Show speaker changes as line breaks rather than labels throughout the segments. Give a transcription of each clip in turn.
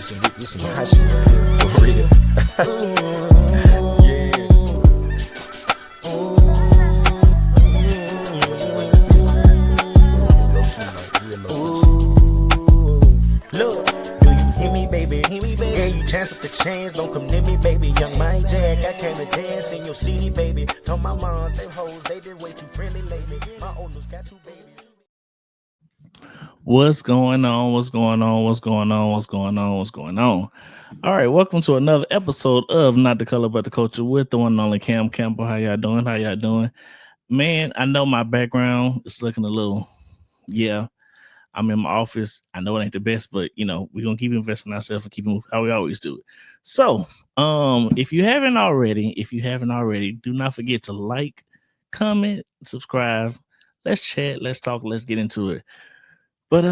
some hot shit right here, for real. Yeah. Look, do you hear me, baby? Yeah, you chance with the chains, don't come near me, baby. Young Mike Jack, I came to dance in your city, baby. Told my moms, they hoes, they been way too friendly lately. My old news got 2 babies.
What's going on? What's going on? What's going on? What's going on? What's going on? All right, welcome to another episode of Not the Color But the Culture with the one and only Cam Campbell. How y'all doing? How y'all doing? Man, I know my background is looking a little, I'm in my office. I know it ain't the best, but we're gonna keep investing in ourselves and keep moving how we always do it. So, if you haven't already, do not forget to like, comment, subscribe. Let's chat, let's talk, let's get into it. But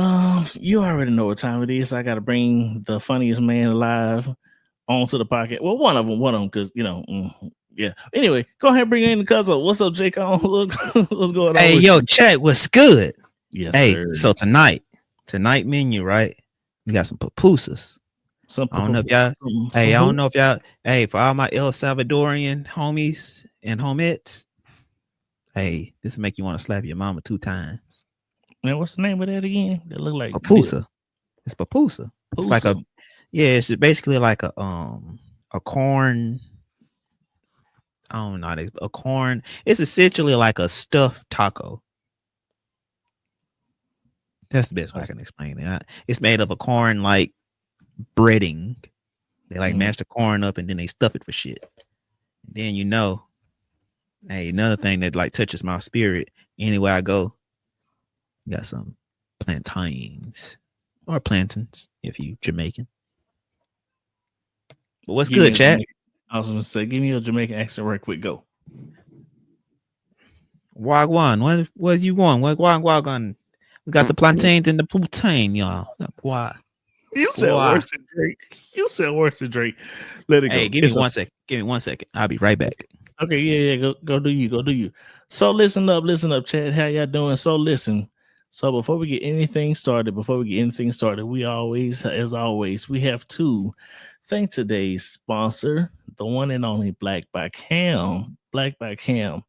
you already know what time it is. I gotta bring the funniest man alive onto the podcast. Well, one of them, because yeah. Anyway, go ahead and bring in the cousin. What's up, Jake? What's going on?
Hey, yo, Chet, what's good?
Yes,
hey,
sir.
So tonight menu, right? We got some pupusas. I don't know if y'all. I don't know if y'all. Hey, for all my El Salvadorian homies and homettes, hey, this will make you want to slap your mama 2 times.
Man, what's the name of that again? That look like
pupusa. It's pupusa. It's like it's basically like a corn. I don't know. A corn. It's essentially like a stuffed taco. That's the best way I can explain it. It's made of a corn like breading. They like mash the corn up and then they stuff it for shit. And then hey, another thing that like touches my spirit anywhere I go. You got some plantains or plantains if you Jamaican. But what's good, chat?
I was gonna say, give me a Jamaican accent right quick. Go.
Wagwan. What you want? Wagwan. We got the plantains and the poutine, y'all. Why?
You said worse than Drake. Let it go.
Hey, give me 1 second. Give me 1 second. I'll be right back.
Okay, yeah. Go do you. So listen up, chat. How y'all doing? So listen. So before we get anything started, we always, as always, we have to thank today's sponsor, the one and only Black by Cam. Black by Cam.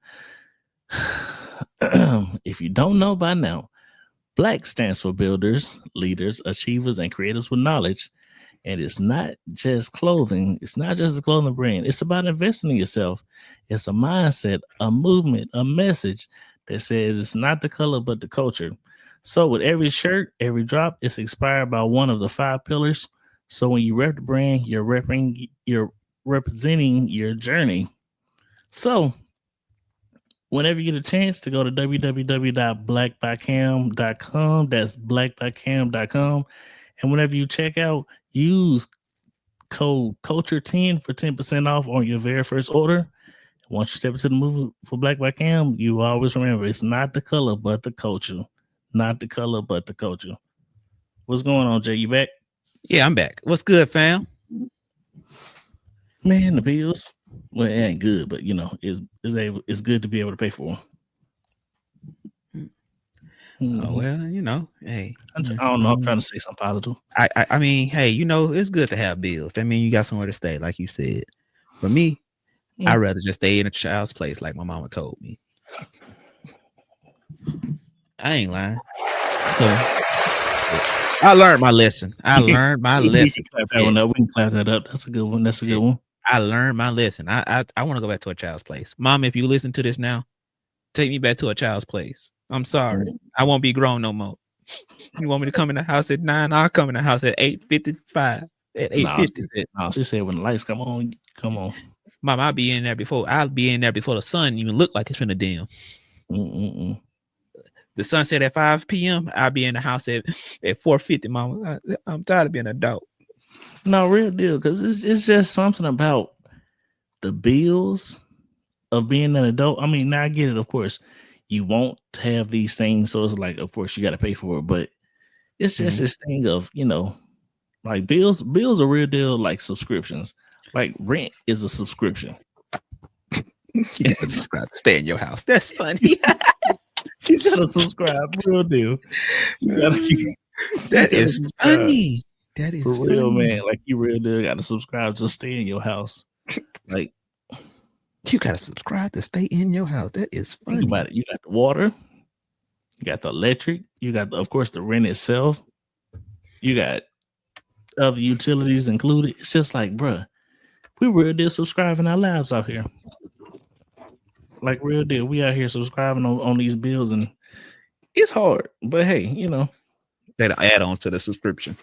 If you don't know by now, Black stands for builders, leaders, achievers, and creators with knowledge. And it's not just clothing. It's not just a clothing brand. It's about investing in yourself. It's a mindset, a movement, a message that says it's not the color, but the culture. So with every shirt, every drop, it's inspired by one of the 5 pillars. So when you rep the brand, you're representing your journey. So whenever you get a chance to go to www.blackbycam.com, that's blackbycam.com. And whenever you check out, use code CULTURE10 for 10% off on your very first order. Once you step into the movie for Black by Cam, you always remember it's not the color, but the culture. Not the color, but the culture. What's going on, Jay? You back?
Yeah, I'm back. What's good, fam?
Man, the bills. Well, it ain't good, but it's good to be able to pay for them.
Oh well, hey.
I don't know. I'm trying to say something positive.
I mean, hey, it's good to have bills. That means you got somewhere to stay, like you said. For me, I'd rather just stay in a child's place, like my mama told me. I ain't lying. So I learned my lesson.
We can clap that up. That's a good one.
I learned my lesson. I want to go back to a child's place. Mom, if you listen to this now, take me back to a child's place. I'm sorry. I won't be grown no more. You want me to come in the house at 9? I'll come in the house at 8:55. At 8:50.
No, she said when the lights come on.
Mom, I'll be in there before the sun even look like it's finna dim. The sunset at 5 p.m. I'll be in the house at 4:50. Mama, I'm tired of being an adult.
No, real deal, because it's just something about the bills of being an adult. I mean, now I get it. Of course, you won't have these things, so it's like, of course, you got to pay for it. But it's just this thing of like bills. Bills are real deal, like subscriptions. Like rent is a subscription.
You gotta subscribe to stay in your house. That's funny.
You gotta subscribe, real deal.
That is funny. That is
For real,
funny.
man. Like you real deal got to subscribe to stay in your house. Like
You gotta subscribe to stay in your house. That is funny.
think about it. You got the water, you got the electric, you got of course the rent itself, you got other utilities included. It's just like, bruh, we real deal subscribing our lives out here. Like real deal, we out here subscribing on these bills, and it's hard. But hey, you know,
That add on to the subscription.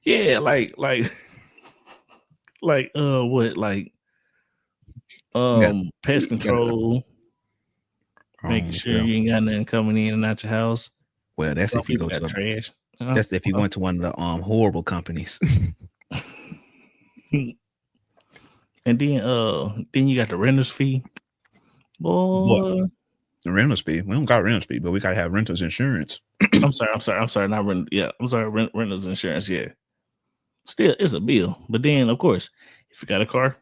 yeah, like what pest control, making sure
well,
you ain't got nothing coming in and out your house.
that's
Some
if you
people
go to
got trash.
that's if you went to one of the horrible companies.
And then you got the renter's fee. Boy.
What? The renter's fee. We don't got renter's fee, but we gotta have renter's insurance.
I'm sorry, not rent. Yeah, I'm sorry, renter's insurance. Yeah, still it's a bill. But then of course, if you got a car,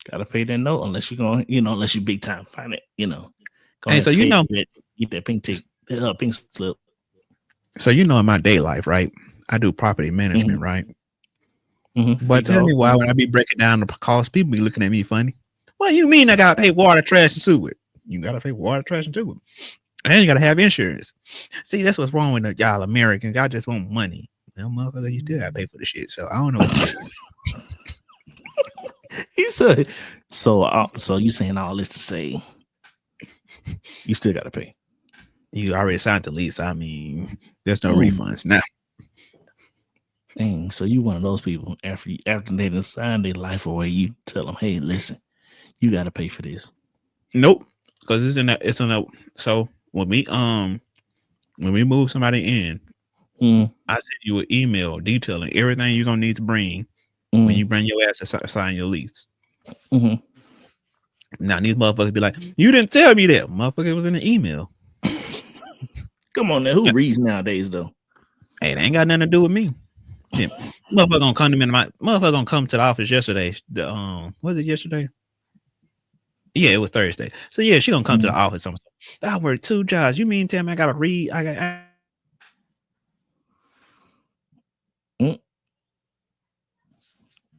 gotta pay that note unless you're going, unless you big time find it, Go
Hey, so
get that pink tick, pink slip.
So in my day life, right? I do property management, right?
Mm-hmm.
But tell me why when I be breaking down the cost, people be looking at me funny. What you mean I gotta pay water, trash, and sewer? You gotta pay water, trash, and sewer. And you gotta have insurance. See, that's what's wrong with y'all Americans. Y'all just want money. Well, motherfucker, you still gotta pay for the shit. So I don't know what you're doing.
He said, so you saying all this to say you still gotta pay.
You already signed the lease. I mean, there's no refunds now.
Dang, so you one of those people after they done signed their life away, you tell them, hey, listen, you gotta pay for this.
Nope, because it's in that. So when we move somebody in, I send you an email detailing everything you're gonna need to bring when you bring your ass to sign your lease. Now these motherfuckers be like, you didn't tell me that. Motherfucker, it was in the email.
Come on now, who reads nowadays though?
Hey, they ain't got nothing to do with me. Yeah. Motherfucker gonna come to me. Motherfucker gonna come to the office yesterday. Was it yesterday? Yeah, it was Thursday. So yeah, she gonna come to the office. I work 2 jobs. You mean tell me I gotta read?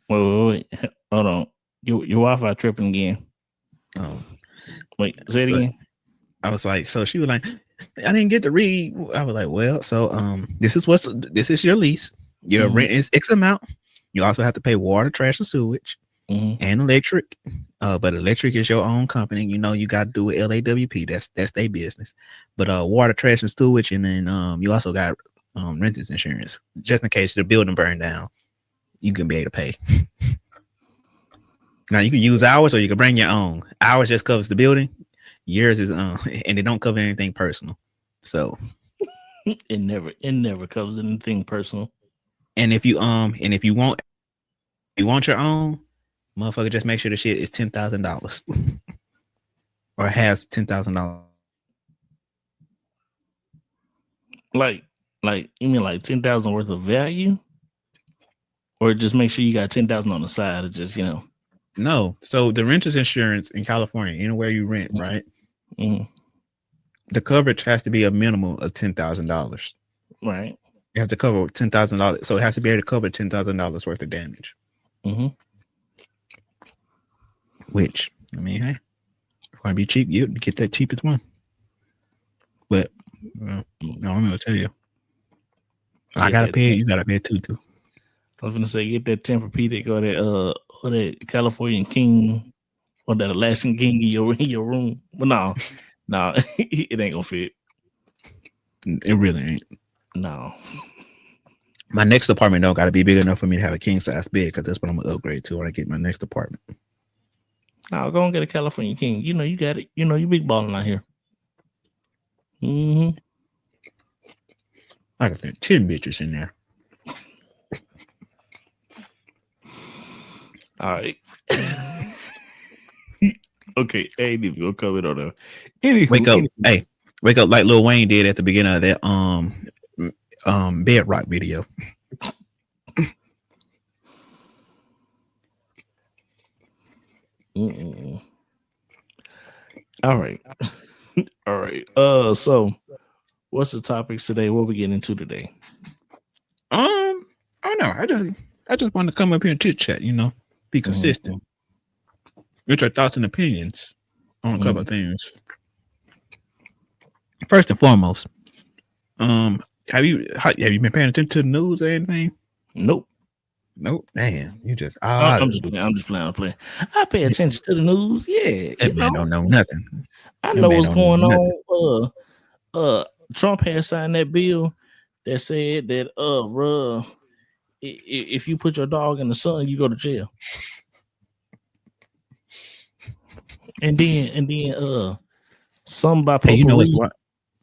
Wait. Hold on. Your Wi-Fi tripping again.
Oh.
Wait, say it again.
I was like, so she was like, I didn't get to read. I was like, well, so this is your lease. Your rent is X amount. You also have to pay water, trash, and sewage, and electric. But electric is your own company. You got to do with LAWP. That's their business. But water, trash, and sewage, and then you also got renter's insurance, just in case the building burned down. You can be able to pay. Now you can use ours, or you can bring your own. Ours just covers the building. Yours is and they don't cover anything personal. So
it never covers anything personal.
And if you want your own, motherfucker, just make sure the shit is $10,000 or has $10,000.
Like you mean like 10,000 worth of value, or just make sure you got 10,000 on the side of just
No. So the renter's insurance in California, anywhere you rent, right? The coverage has to be a minimum of $10,000.
Right.
It has to cover $10,000, so it has to be able to cover $10,000 worth of damage. Which, I mean, hey, if you want to be cheap, you get that cheapest one. But no, I'm gonna tell you, I gotta pay it. You gotta pay it too.
I was gonna say, get that Tempur-Pedic or that Californian King or that Alaskan King in your room. But no, it ain't gonna fit.
It really ain't.
No.
My next apartment don't got to be big enough for me to have a king size bed, because that's what I'm gonna upgrade to when I get my next apartment.
Now go and get a California King. You got it. You big balling out here.
I got 10 bitches in there.
All right. Okay. Hey, if you'll comment on that. Anywho,
Wake up like Lil Wayne did at the beginning of that Bedrock video.
All right. So What's the topics today? What we getting into today?
I don't know. I just want to come up here and chit chat. Be consistent. Get your thoughts and opinions on a couple of things. First and foremost, have you been paying attention to the news or anything?
Nope.
Damn, you just
I'm just playing. I pay attention to the news. Yeah,
that man don't know nothing.
I know what's going on. Trump has signed that bill that said that if you put your dog in the sun, you go to jail. And then some by potpourri.
Hey, you know what's what?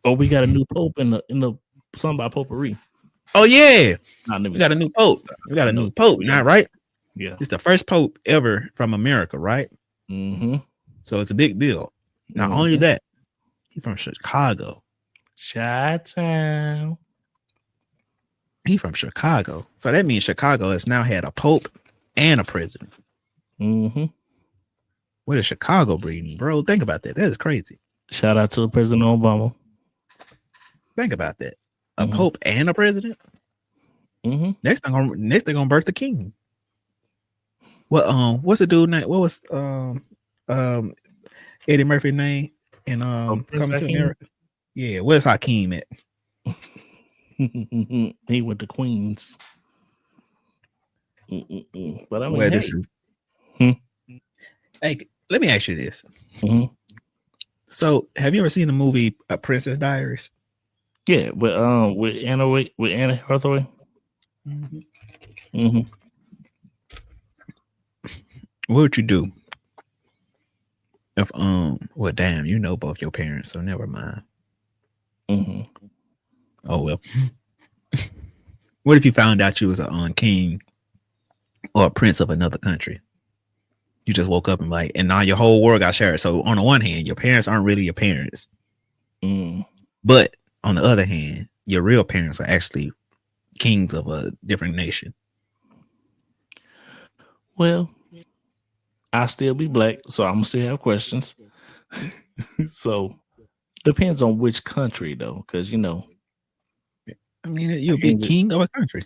Oh, we got a new pope in the some by potpourri.
Oh yeah, we got a new pope. We got a new pope, not right?
Yeah,
it's the first pope ever from America, right?
Mm-hmm.
So it's a big deal. Not only that, he's from Chicago.
Chi-town.
He's from Chicago, so that means Chicago has now had a pope and a president.
Mm-hmm.
What is Chicago breeding, bro? Think about that. That is crazy.
Shout out to President Obama.
Think about that. A pope and a president.
Mm-hmm.
Next they're gonna birth the king. Well, what's the dude name? What was Eddie Murphy's name in Coming to America? Yeah, where's Hakeem at?
He went to Queens. But I mean,
hey, let me ask you this.
Mm-hmm.
So, have you ever seen the movie Princess Diaries?
Yeah, with Anna Hathaway. Mm-hmm.
What would you do if well, damn, you know both your parents, so never mind.
Mm-hmm.
Oh well. What if you found out you was a king or a prince of another country? You just woke up and and now your whole world got shared. So on the one hand, your parents aren't really your parents, but on the other hand, your real parents are actually kings of a different nation.
Well, I still be black, so I'm gonna still have questions. So depends on which country though, because
I mean, you'll be king of a country.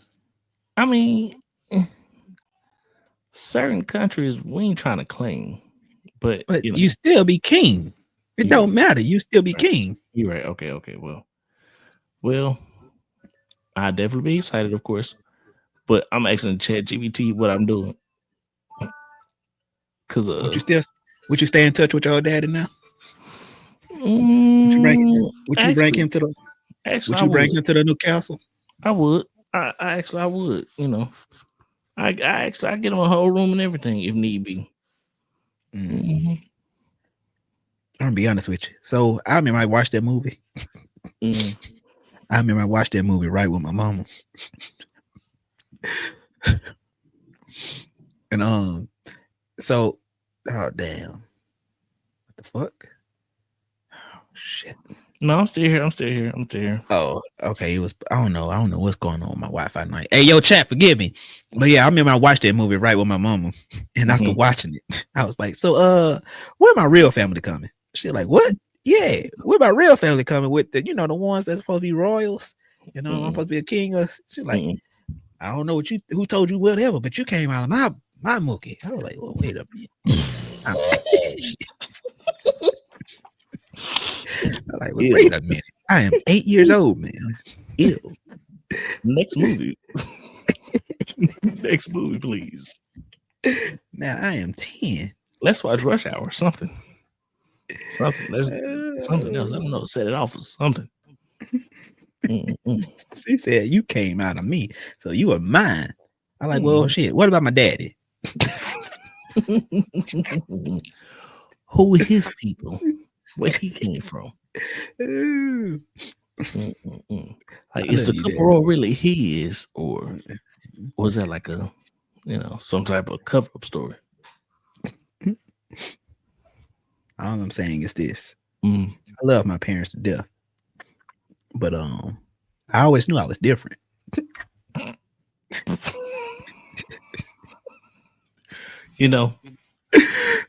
I mean, certain countries we ain't trying to claim, but
you still be king. It don't matter. You still be king.
You're right. Okay. Well, I definitely be excited, of course, but I'm asking ChatGPT what I'm doing. Cause
would you stay in touch with your daddy now?
Would
you bring him to the new castle?
I would. I would. I get him a whole room and everything if need be.
I'm gonna be honest with you. So I remember I watched that movie. I remember I watched that movie right with my mama. And so oh damn. What the fuck? Oh shit.
No, I'm still here.
Oh, okay. It was I don't know what's going on with my Wi-Fi night. Hey, yo, chat, forgive me. But yeah, I remember I watched that movie right with my mama. And after watching it, I was like, so where my real family coming? She like, what? Yeah, where my real family coming with the the ones that's supposed to be royals? I'm supposed to be a king. She like, I don't know who told you whatever, but you came out of my mookie. I was like, well, wait a minute. I'm like, well, wait a minute. I am 8 years old, man.
Ew. Next movie. Next movie, please.
Now I am 10.
Let's watch Rush Hour. Something. Let's something else. I don't know. Set it off or something.
She said you came out of me, so you are mine. I'm like, well, shit. What about my daddy?
Who are his people? Where he came from? Like, is the couple really his, or was that like a, some type of cover-up story?
All I'm saying is this: I love my parents to death, but I always knew I was different.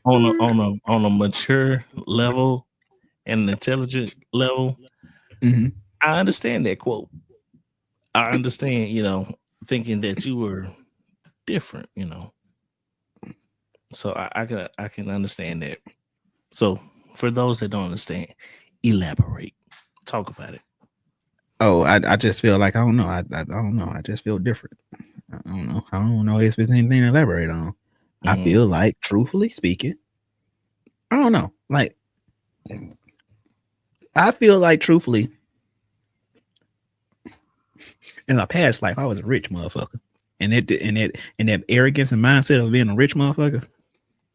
On a mature level and an intelligent level, I understand that quote. I understand, thinking that you were different, So I can understand that. So for those that don't understand, elaborate. Talk about it.
Oh, I just feel like I don't know. I don't know. I just feel different. I don't know. I don't know if there's anything to elaborate on. I feel like, truthfully speaking, I don't know. Like, I feel like, truthfully, in my past life, I was a rich motherfucker, and that arrogance and mindset of being a rich motherfucker,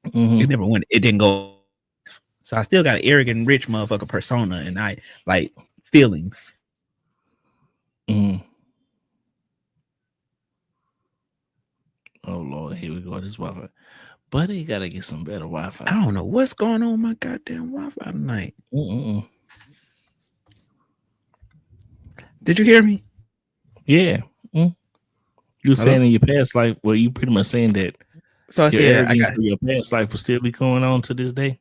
it never went. It didn't go. So I still got an arrogant rich motherfucker persona, and I like feelings.
Oh Lord, here we go. This Wi-Fi, buddy, you gotta get some better Wi-Fi.
I don't know what's going on with my goddamn Wi-Fi tonight. Did you hear me?
Yeah. You saying in your past life, well, you pretty much saying that.
So I
your
said,
arrogance of your past life will still be going on to this day.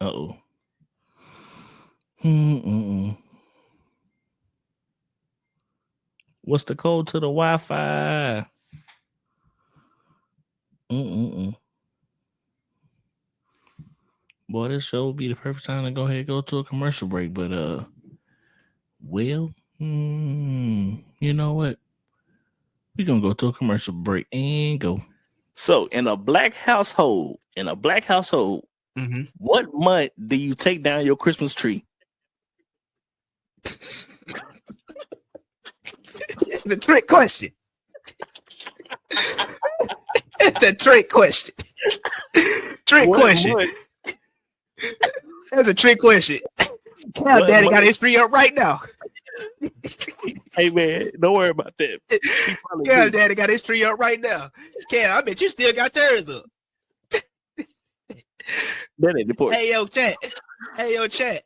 Uh-oh. What's the code to the Wi-Fi? Boy, this show would be the perfect time to go ahead and go to a commercial break. But well, you know what? We're gonna go to a commercial break and go. So in a black household, what month do you take down your Christmas tree?
It's a trick question. It's a trick question. Question. That's a trick question. Cam Daddy got his tree up right now.
Hey man, don't worry about that.
Cam Daddy got his tree up right now. Cam, I bet you still got yours up.
That ain't important.
Hey yo, chat.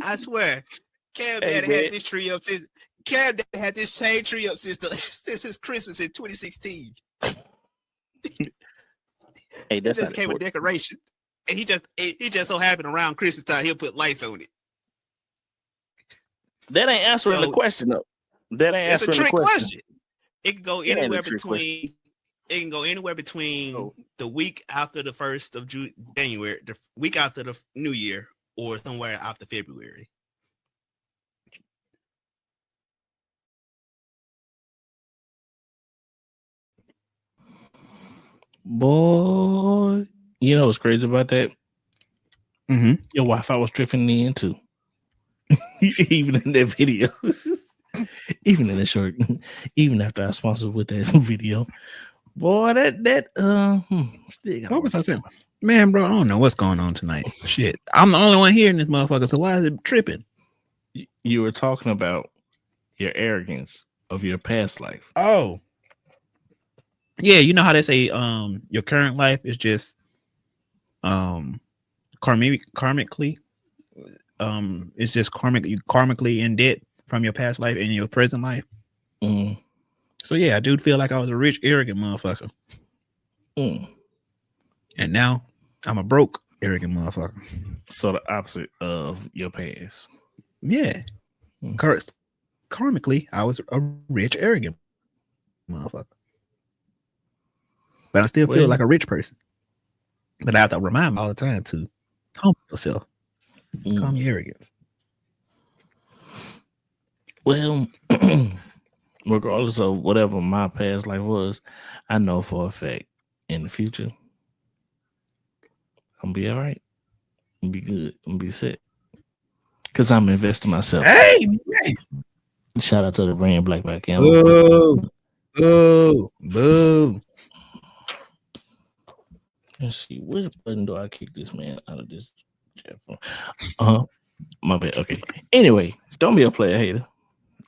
I swear, Cam Daddy had this tree up since Cam Daddy had this same tree up since his Christmas in 2016.
Hey, that's
just became a decoration. And he just so happened around Christmas time he'll put lights on it.
That ain't answering the question though. That ain't answering the question.
It can go anywhere between. It can go anywhere between the week after the 1st of January, the week after the New Year, or somewhere after February.
Boy, you know what's crazy about that? Your Wi-Fi was drifting in too. Even in that video. Even in the short, even after I sponsored with that video. Boy,
what was I saying? Man, bro, I don't know what's going on tonight. Shit. I'm the only one hearing this motherfucker, so why is it tripping?
You were talking about your arrogance of your past life.
Oh. Yeah, you know how they say your current life is just karmically it's just karmically in debt from your past life and your present life. So yeah, I do feel like I was a rich, arrogant motherfucker. And now I'm a broke, arrogant motherfucker.
So the opposite of your past.
Yeah. Karmically, I was a rich, arrogant motherfucker. But I still feel like a rich person. But I have to remind me all the time to calm yourself. Calm your arrogance.
Well, regardless of whatever my past life was, I know for a fact in the future, I'm gonna be all right. I'm gonna be good. I'm gonna be set. Because I'm investing myself.
Hey!
Shout out to the brand Black Black Cam.
Boo.
Let's see, which button do I kick this man out of this chat phone? My bad. Okay. Anyway, don't be a player hater.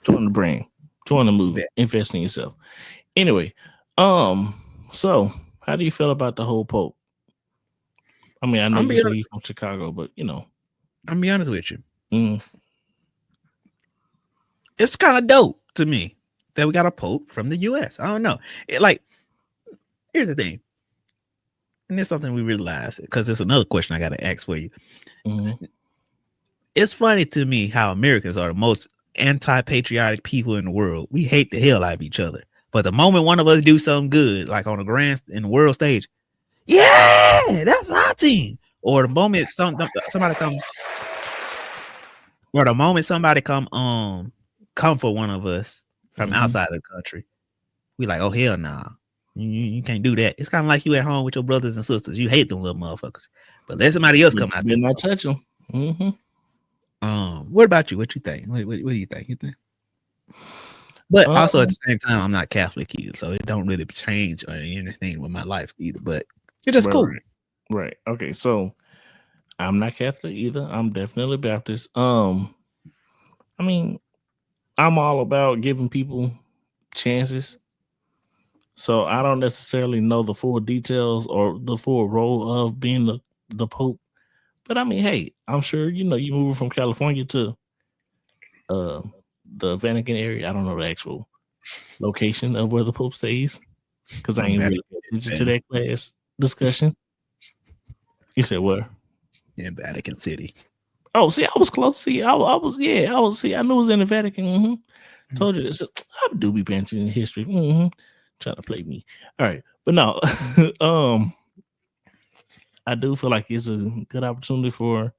Join the brand. Join the movement. Invest in yourself. Anyway, so how do you feel about the whole Pope? I mean, I know you say he's from Chicago, but
I'm be honest with you. It's kind of dope to me that we got a Pope from the US. I don't know. Here's the thing. and it's something we realize because it's another question I got to ask for you.
Mm-hmm.
It's funny to me how Americans are the most anti-patriotic people in the world. We hate the hell out of each other. But the moment one of us do something good, like on the grand in the world stage, yeah, that's our team. Or the moment somebody come, or the moment somebody come for one of us from outside of the country, we like, oh hell nah. You can't do that. It's kind of like you at home with your brothers and sisters. You hate them little motherfuckers. But let somebody else come out there.
Not touch them. Mm-hmm.
What about you? What you think? What do you think? You think? But also at the same time, I'm not Catholic either, so it don't really change or anything with my life either. But it's just cool.
Right. Okay. So I'm not Catholic either. I'm definitely Baptist. I mean, I'm all about giving people chances. So I don't necessarily know the full details or the full role of being the Pope. But I mean, hey, I'm sure you moving from California to the Vatican area. I don't know the actual location of where the Pope stays because I ain't really paying attention to that class discussion. You said where?
In Vatican City.
Oh, see, I was close. See, I was. See, I knew it was in the Vatican. Mm-hmm. Told you this. I do be paying attention to history. Mm-hmm. Trying to play me. All right, but no. I do feel like it's a good opportunity for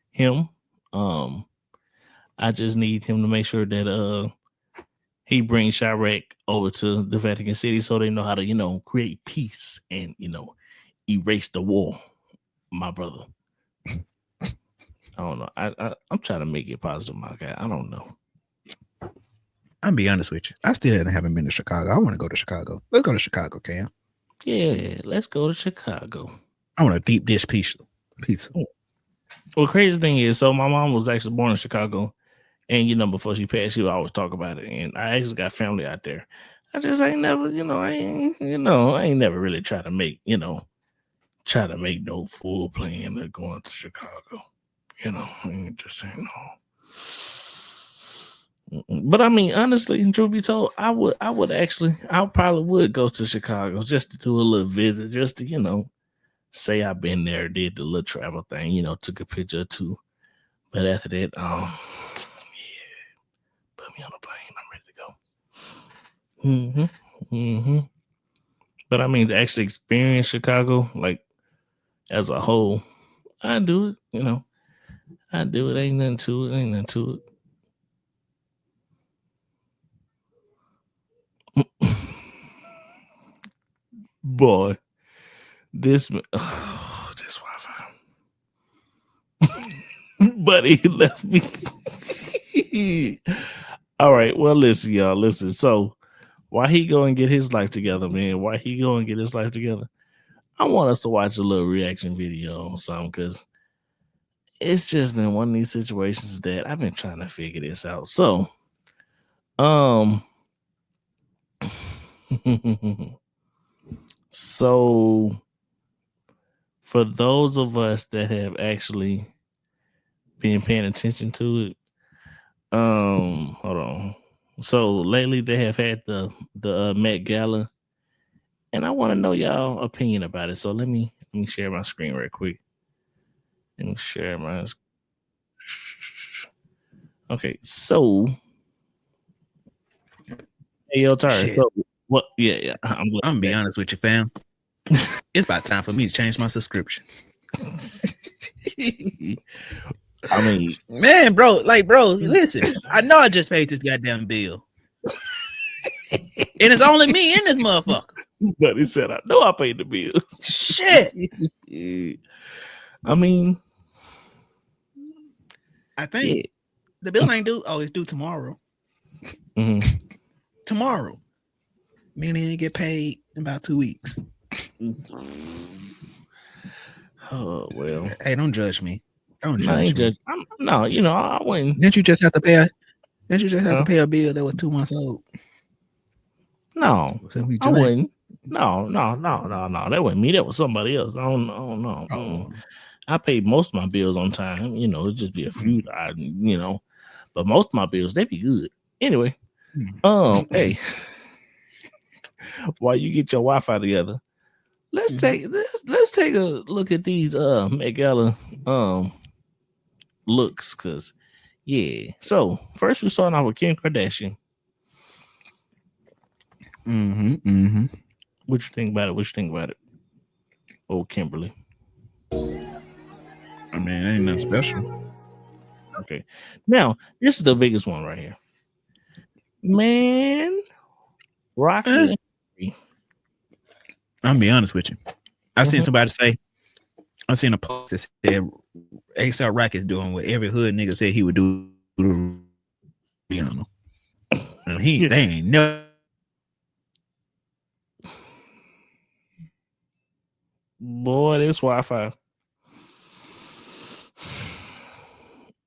him. I just need him to make sure that he brings Chirac over to the Vatican City so they know how to create peace and erase the war, my brother. I don't know. I'm trying to make it positive, my guy. I don't know.
I'll be honest with you. I still haven't been to Chicago. I want to go to Chicago. Let's go to Chicago, Cam.
Yeah, let's go to Chicago.
I want a deep dish pizza.
Well, crazy thing is, so my mom was actually born in Chicago, and before she passed, she would always talk about it. And I actually got family out there. I just ain't never, I ain't never really tried to make, no full plan of going to Chicago. I just ain't no. But I mean, honestly, truth be told, I probably would go to Chicago just to do a little visit, just to, say I've been there, did the little travel thing, took a picture or two. But after that, yeah, put me on a plane. I'm ready to go. But I mean, to actually experience Chicago, like as a whole, I do it. I do it. Ain't nothing to it. Boy, this Wi-Fi. Buddy left me. All right. Well, listen, y'all. Listen. So, why he go and get his life together, man? Why he go and get his life together? I want us to watch a little reaction video or something because it's just been one of these situations that I've been trying to figure this out. So, so for those of us that have actually been paying attention to it, hold on. So lately they have had the Met Gala, and I want to know y'all opinion about it. So let me share my screen real quick. Let me share my. Okay, so hey, yo, Tyler. So, what? Yeah. I'm
gonna be honest with you, fam. It's about time for me to change my subscription.
I mean,
man, bro, listen. I know I just paid this goddamn bill, and it's only me in this motherfucker.
But he said, "I know I paid the bill."
Shit.
I mean,
I think the bill ain't due. Oh, it's due tomorrow.
Mm-hmm.
Tomorrow. Meaning it get paid in about 2 weeks.
Oh well.
Hey, don't judge me. Don't
judge me. No, I wouldn't.
Didn't you just have to pay to pay a bill that was 2 months old?
No, I wouldn't. No. That wasn't me. That was somebody else. I don't know. Oh. I paid most of my bills on time. It'd just be a few. But most of my bills, they be good. Anyway, hey, while you get your Wi-Fi together, let's take a look at these Met Gala looks, cause yeah. So first we're starting off with Kim Kardashian.
Mm-hmm.
What you think about it? What you think about it? Oh, Kimberly.
I mean, ain't nothing special.
Okay. Now this is the biggest one right here. Man, Rocky and Henry.
I'm be honest with you. I seen
Mhm.
somebody say, I seen a post that said ASAP Rocky is doing what every hood nigga said he would do to Rihanna. And
Yeah.
they ain't never.
Boy, this Wi-Fi.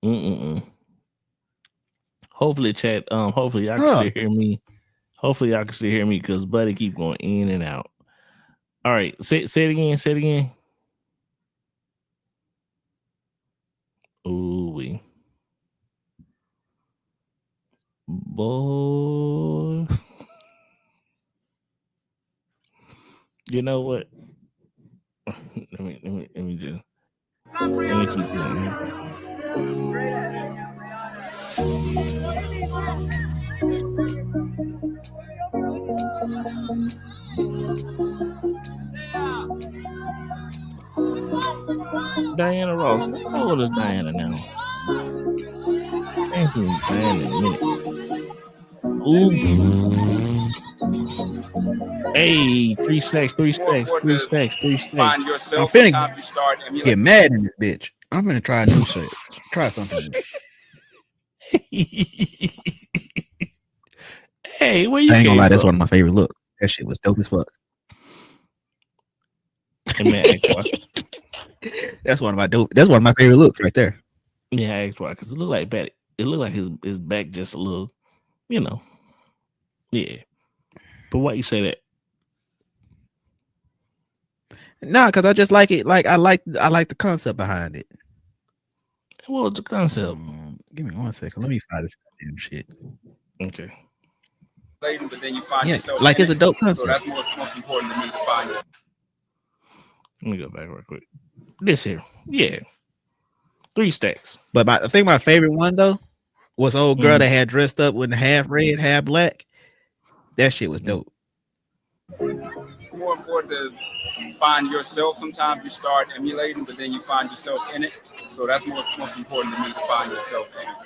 Mm-mm. Hopefully, chat. Hopefully y'all can still hear me. Hopefully y'all can still hear me because Buddy keep going in and out. All right, say it again. Say it again. Ooh wee. Boy. You know what? let me just let me keep going here. Diana Ross. How old is Diana now? I ain't seen Diana in a minute. Ooh. Hey, 3 stacks, 3 stacks, 3 stacks, 3 stacks.
Find yourself.
I'm finna
Sometimes you start emulating.
get mad in this bitch. I'm gonna try a new shit. Try something.
Hey, where you
I ain't gonna
came
lie,
from?
that's one of my favorite looks. That shit was dope as fuck.
Hey, man, ask why.
That's one of my favorite looks right there.
Yeah, I asked why, because it looked like back. It looked like his back just a little, you know. Yeah. But why you say that?
Nah, because I just like it. Like I like the concept behind it.
What was the concept?
Give me 1 second. Let me find this goddamn shit.
Okay.
But then you find yourself
like it's a dope
So
concept.
that's most important to me to find yourself.
Let me go back real quick. This here. Yeah. 3 stacks.
But I think my favorite one though was old girl that had dressed up with half red, half black. That shit was dope.
More important to find yourself. Sometimes you start emulating, but then you find yourself in it. So that's most important to me to find yourself in it.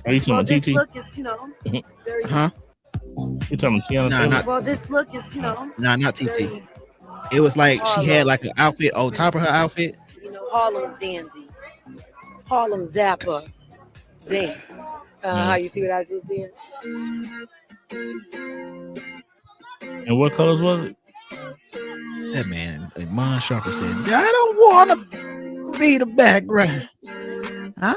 Are you talking about
this
TT?
look is, very.
Huh?
You talking Tiana Taylor?
Well, this look is,
not TT.
very
It was like she had
Harlem.
like an outfit on top of her outfit.
Harlem dandy, Harlem dapper, damn. How you see what I did there?
And what colors was it?
That man, Mon Sharper said, "I don't want to be the background." Huh?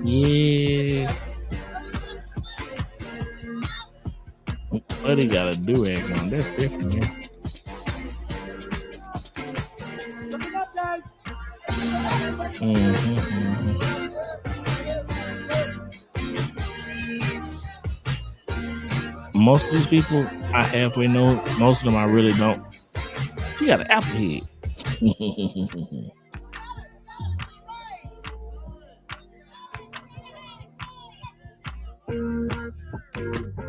Yeah. Buddy got a do-rag on. That's different, man. Most of these people I halfway know. Most of them I really don't. You got an apple head.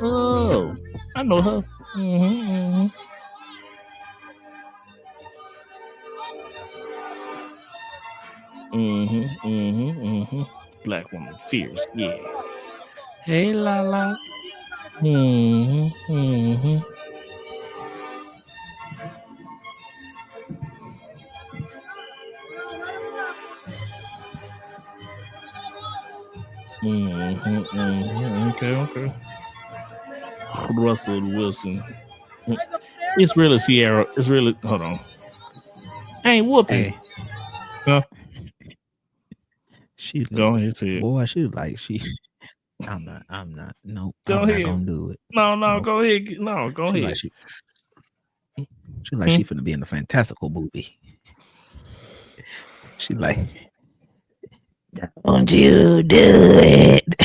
Oh, I know her. Black woman, fierce, yeah. Hey, la la. Okay. Russell Wilson. It's really Sierra. It's really. Hold on. I ain't whooping.
Hey.
Huh?
She
Go ahead, say it.
boy, she like she. I'm not. No,
Go
I'm
ahead.
not gonna do it.
No,
Nope.
go ahead. No, go
She
ahead.
like she like she finna be in a fantastical movie. She like, don't you do it?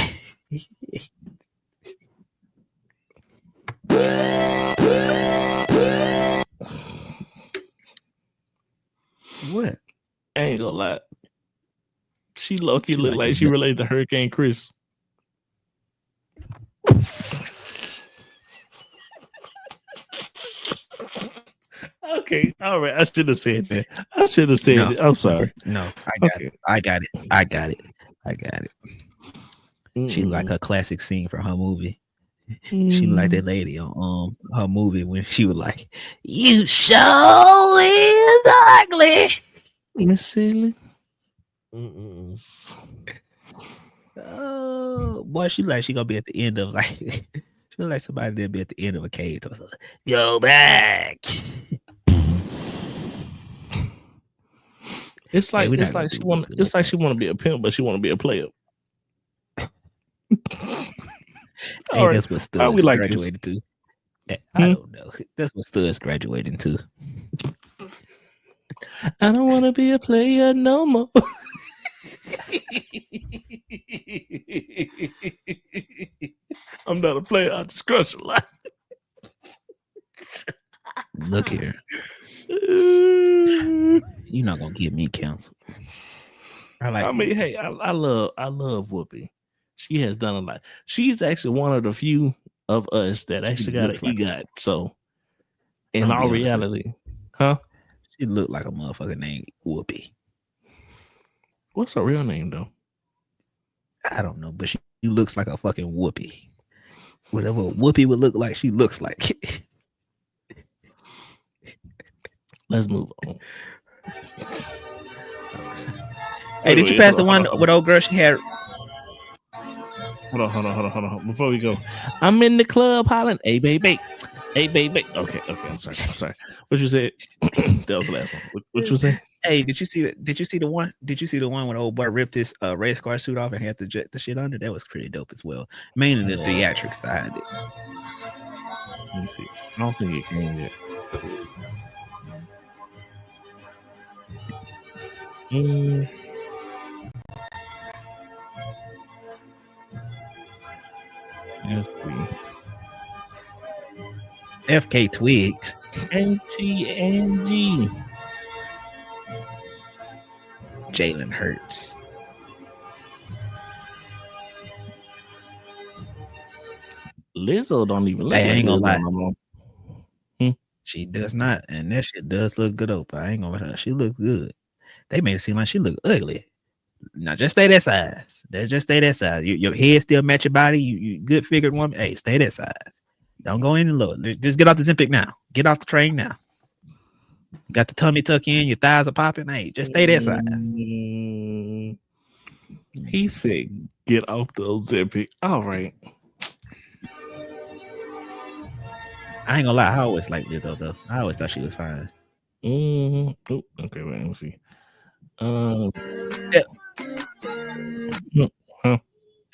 What?
I ain't gonna lie. She low-key
She
look like
the
she related to Hurricane Chris. Okay, all right. I should have said that. I should have said it. I'm sorry.
No,
Okay.
I got it. She like a classic scene from her movie. She like that lady on her movie when she was like, "You sure is ugly."
Miss Silly.
Oh boy, she like she gonna be at the end of like she look like somebody that'll be at the end of a cave. Go back.
It's like
we not
it's
gonna
like
do
she want
Whoopi
it's like
that.
she want to be a pimp, but she want to be a player.
Hey, that's what
How we
Studs
like this?
graduated to. I don't know. That's what Studs graduating to.
I don't want to be a player no more. I'm not a player. I just crush a lot.
Look here. You're not gonna get me canceled.
I mean, hey, I love Whoopi. She has done a lot. She's actually one of the few of us that actually got an EGOT. So, in all reality,
she looked like a motherfucker named Whoopi.
What's her real name though?
I don't know, but she looks like a fucking Whoopi. Whatever Whoopi would look like, she looks like.
Let's move on.
Hey, did you pass the one with old girl? She had.
Hold on. Before we go, I'm in the club hollering, "Hey, baby, hey, baby." Okay. I'm sorry. What you said? That was the last one. What you say?
Hey, did you see the one? Did you see the one when old boy ripped his race car suit off and had the shit under? That was pretty dope as well. Mainly the theatrics behind it.
Let me see. I don't think it came yet. Let's see.
FK Twigs.
NTNG.
Jalen Hurts.
Lizzo don't even look
Hey, I
like
ain't gonna
Lizzo
lie.
no more.
She does not, and that shit does look good up. I ain't gonna let her. She look good. They made it seem like she look ugly. Now just stay that size. Just stay that size. Your head still match your body. You good figured woman. Hey, stay that size. Don't go any lower. Just get off the Zempic now. Get off the train now. You got the tummy tuck in. Your thighs are popping. Hey, just stay that size.
He said, "Get off the Ozempic." All right.
I ain't gonna lie. I always liked Lizzo though. I always thought she was fine.
Oh, okay. Wait, let me see.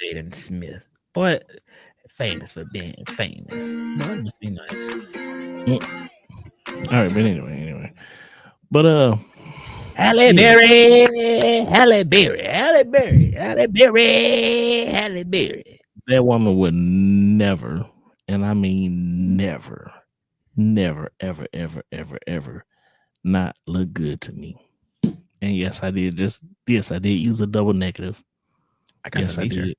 Jaden Smith, but famous for being famous. That must be nice.
All right, but anyway. But
Halle Berry.
that woman would never, and I mean never, ever not look good to me. And yes, I did use a double negative. Yes, I did.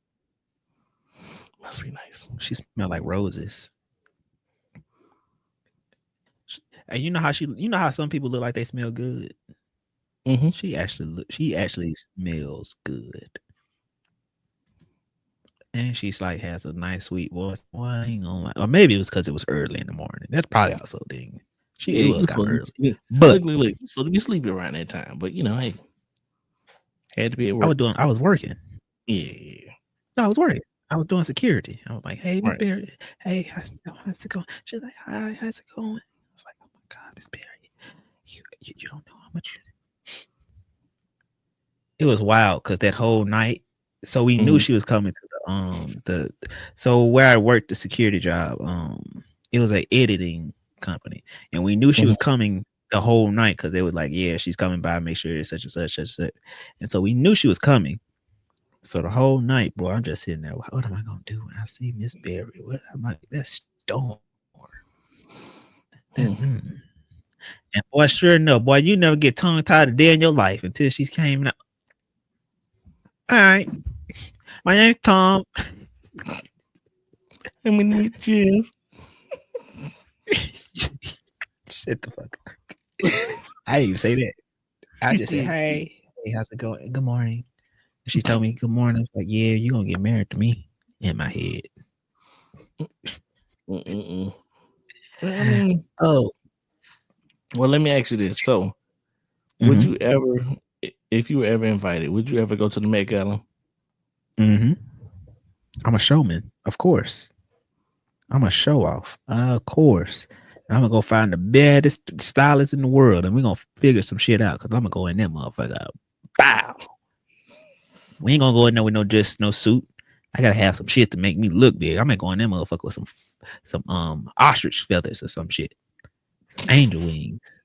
Must be nice.
She smelled like roses. And you know how some people look like they smell good.
Mm-hmm.
She actually smells good. And she's like has a nice sweet voice. Well, I ain't gonna lie. Or maybe it was because it was early in the morning. That's probably also ding. It was kind of early. But
look, you're supposed to be sleepy around that time. But hey, had to be at work.
I was working.
Yeah.
No, I was working. I was doing security. I was like, "Hey, Miss
Right.
Berry. Hey, how's it going?" She's like, "Hi, how's it going?" I was like, "Oh my God, Miss Berry, you don't know how much it was wild because that whole night. So we knew she was coming to the so where I worked the security job. It was an editing company, and we knew she was coming the whole night because they were like, yeah, she's coming by. Make sure it's such and such, such and such. And so we knew she was coming. So the whole night, bro, I'm just sitting there. What am I gonna do when I see Miss Berry? What am I? That's Storm. And boy, sure enough, boy, you never get tongue tied a day in your life until she came out. All right, my name's Tom.
I'm gonna meet you.
Shut the fuck up. I didn't even say that. I just said, hey, how's it going? Good morning. And she told me good morning. I was like, yeah, you're gonna get married to me in my head.
I mean,
oh.
Well, let me ask you this. So, would you ever, if you were ever invited, would you ever go to the Met Gala?
I'm a showman, of course. I'm a show off, of course. I'm gonna go find the baddest stylist in the world, and we're gonna figure some shit out. Cause I'm gonna go in there, motherfucker. Bow. We ain't gonna go in there with no suit. I gotta have some shit to make me look big. I might go in there, motherfucker, with some ostrich feathers or some shit, angel wings.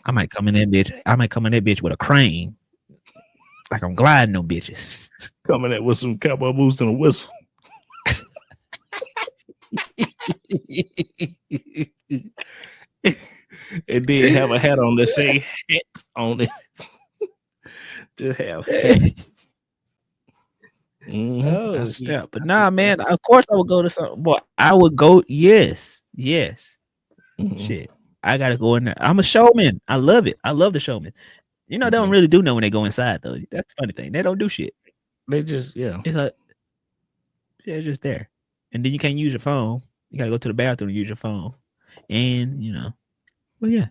I might come in that bitch with a crane, like I'm gliding no bitches.
Coming in with some cowboy boots and a whistle. And then have a hat on that say hat on it. Just have hat.
Oh, snap. But nah, man, of course I would go to something. Boy, I would go. Yes. Shit. I gotta go in there. I'm a showman. I love it. I love the showman. You know, they don't really do nothing when they go inside, though. That's the funny thing. They don't do shit.
They just,
it's just there. And then you can't use your phone. You gotta go to the bathroom and use your phone. And well, yeah.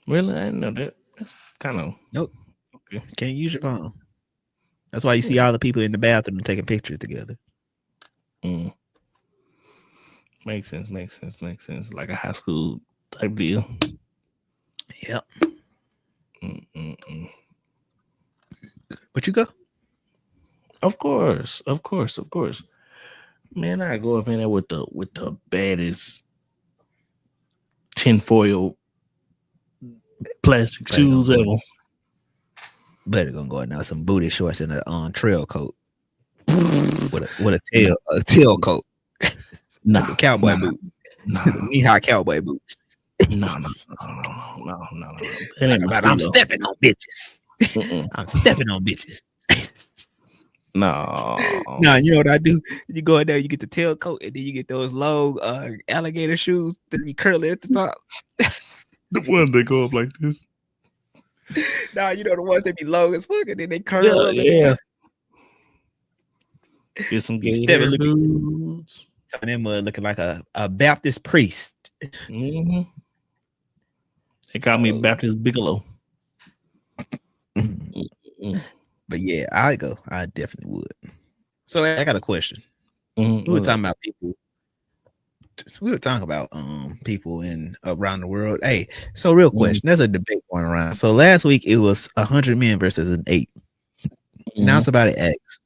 Really, I didn't know that. That's kind of
nope.
Okay.
Can't use your phone. That's why you see all the people in the bathroom taking pictures together.
Makes sense. Like a high school type deal.
Yep. But you go?
Of course. Man, I go up in there with the baddest tinfoil plastic shoes ever.
Better gonna go in there with some booty shorts and a trail coat with a tail coat. Some cowboy boots. Knee-high cowboy boots.
No.
I'm stepping on bitches. I'm stepping on bitches.
No,
you know what I do? You go in there, you get the tail coat, and then you get those long alligator shoes that be curly at the top.
The ones that go up like this.
Nah, you know the ones that be long as fuck, and then they curl up.
Yeah. Get some gay boots.
Coming in mud looking like a Baptist priest.
They call me Baptist Bigelow.
But yeah, I go. I definitely would. So I got a question. We were talking about people. We were talking about people in around the world. Hey, so real question. There's a debate going around. So last week it was 100 men versus an 8. Now somebody asked,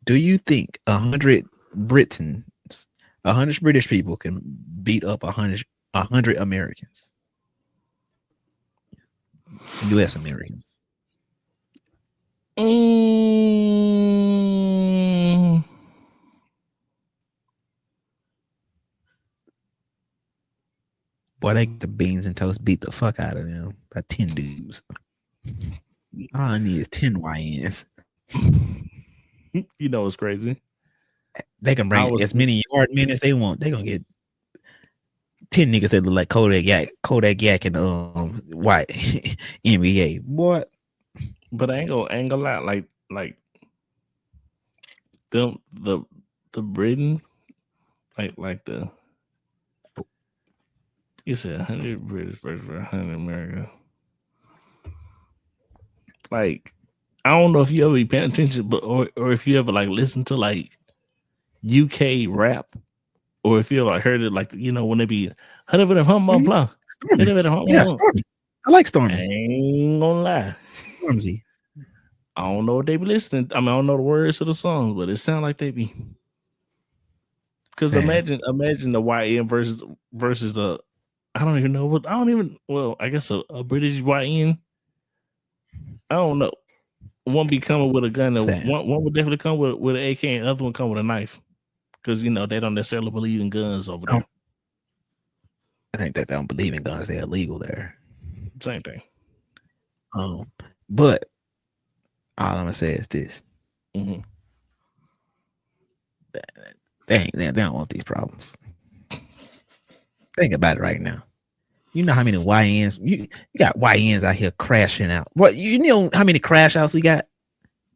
do you think 100 British people can beat up 100 Americans? US Americans. Boy, they get the beans and toast beat the fuck out of them by 10 dudes. All I need is 10 YNs.
You know what's crazy?
They can bring as many yard men as they want. They're gonna get 10 niggas that look like Kodak Yak and white NBA. What?
But I ain't gonna lie, like them the Britain, like the you said 100 British versus 100 America. Like, I don't know if you ever be paying attention, but or if you ever like listen to like UK rap, or if you ever like heard it, like, you know, when they be
yeah, Stormy. I like Stormy.
I ain't gonna lie.
Stormzy.
I don't know what they be listening. I mean, I don't know the words to the songs, but it sounds like they be. Because imagine the YN versus the, I don't even know what, I don't even, well, I guess a British YN. I don't know. One be coming with a gun, and one would definitely come with an AK, and the other one come with a knife. Because they don't necessarily believe in guns over there.
I think that they don't believe in guns; they're illegal there.
Same thing.
But all I'm gonna say is this:
mm-hmm.
they don't want these problems. Think about it right now. You know how many YNs you got YNs out here crashing out. What you know how many crash outs we got?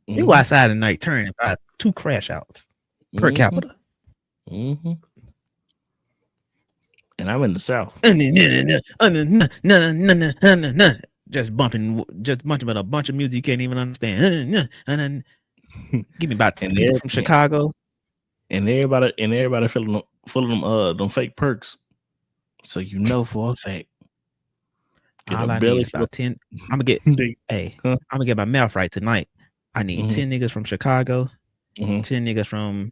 Mm-hmm. You go outside at night, turn about 2 crash outs per capita.
Mm-hmm. And I'm in the South.
Just bumping with a bunch of music you can't even understand. Give me about 10 people from Chicago.
And everybody full of them fake perks. So you know for a fact.
All I need is about 10. I'm gonna get I'm gonna get my mouth right tonight. I need 10 niggas from Chicago, 10 niggas from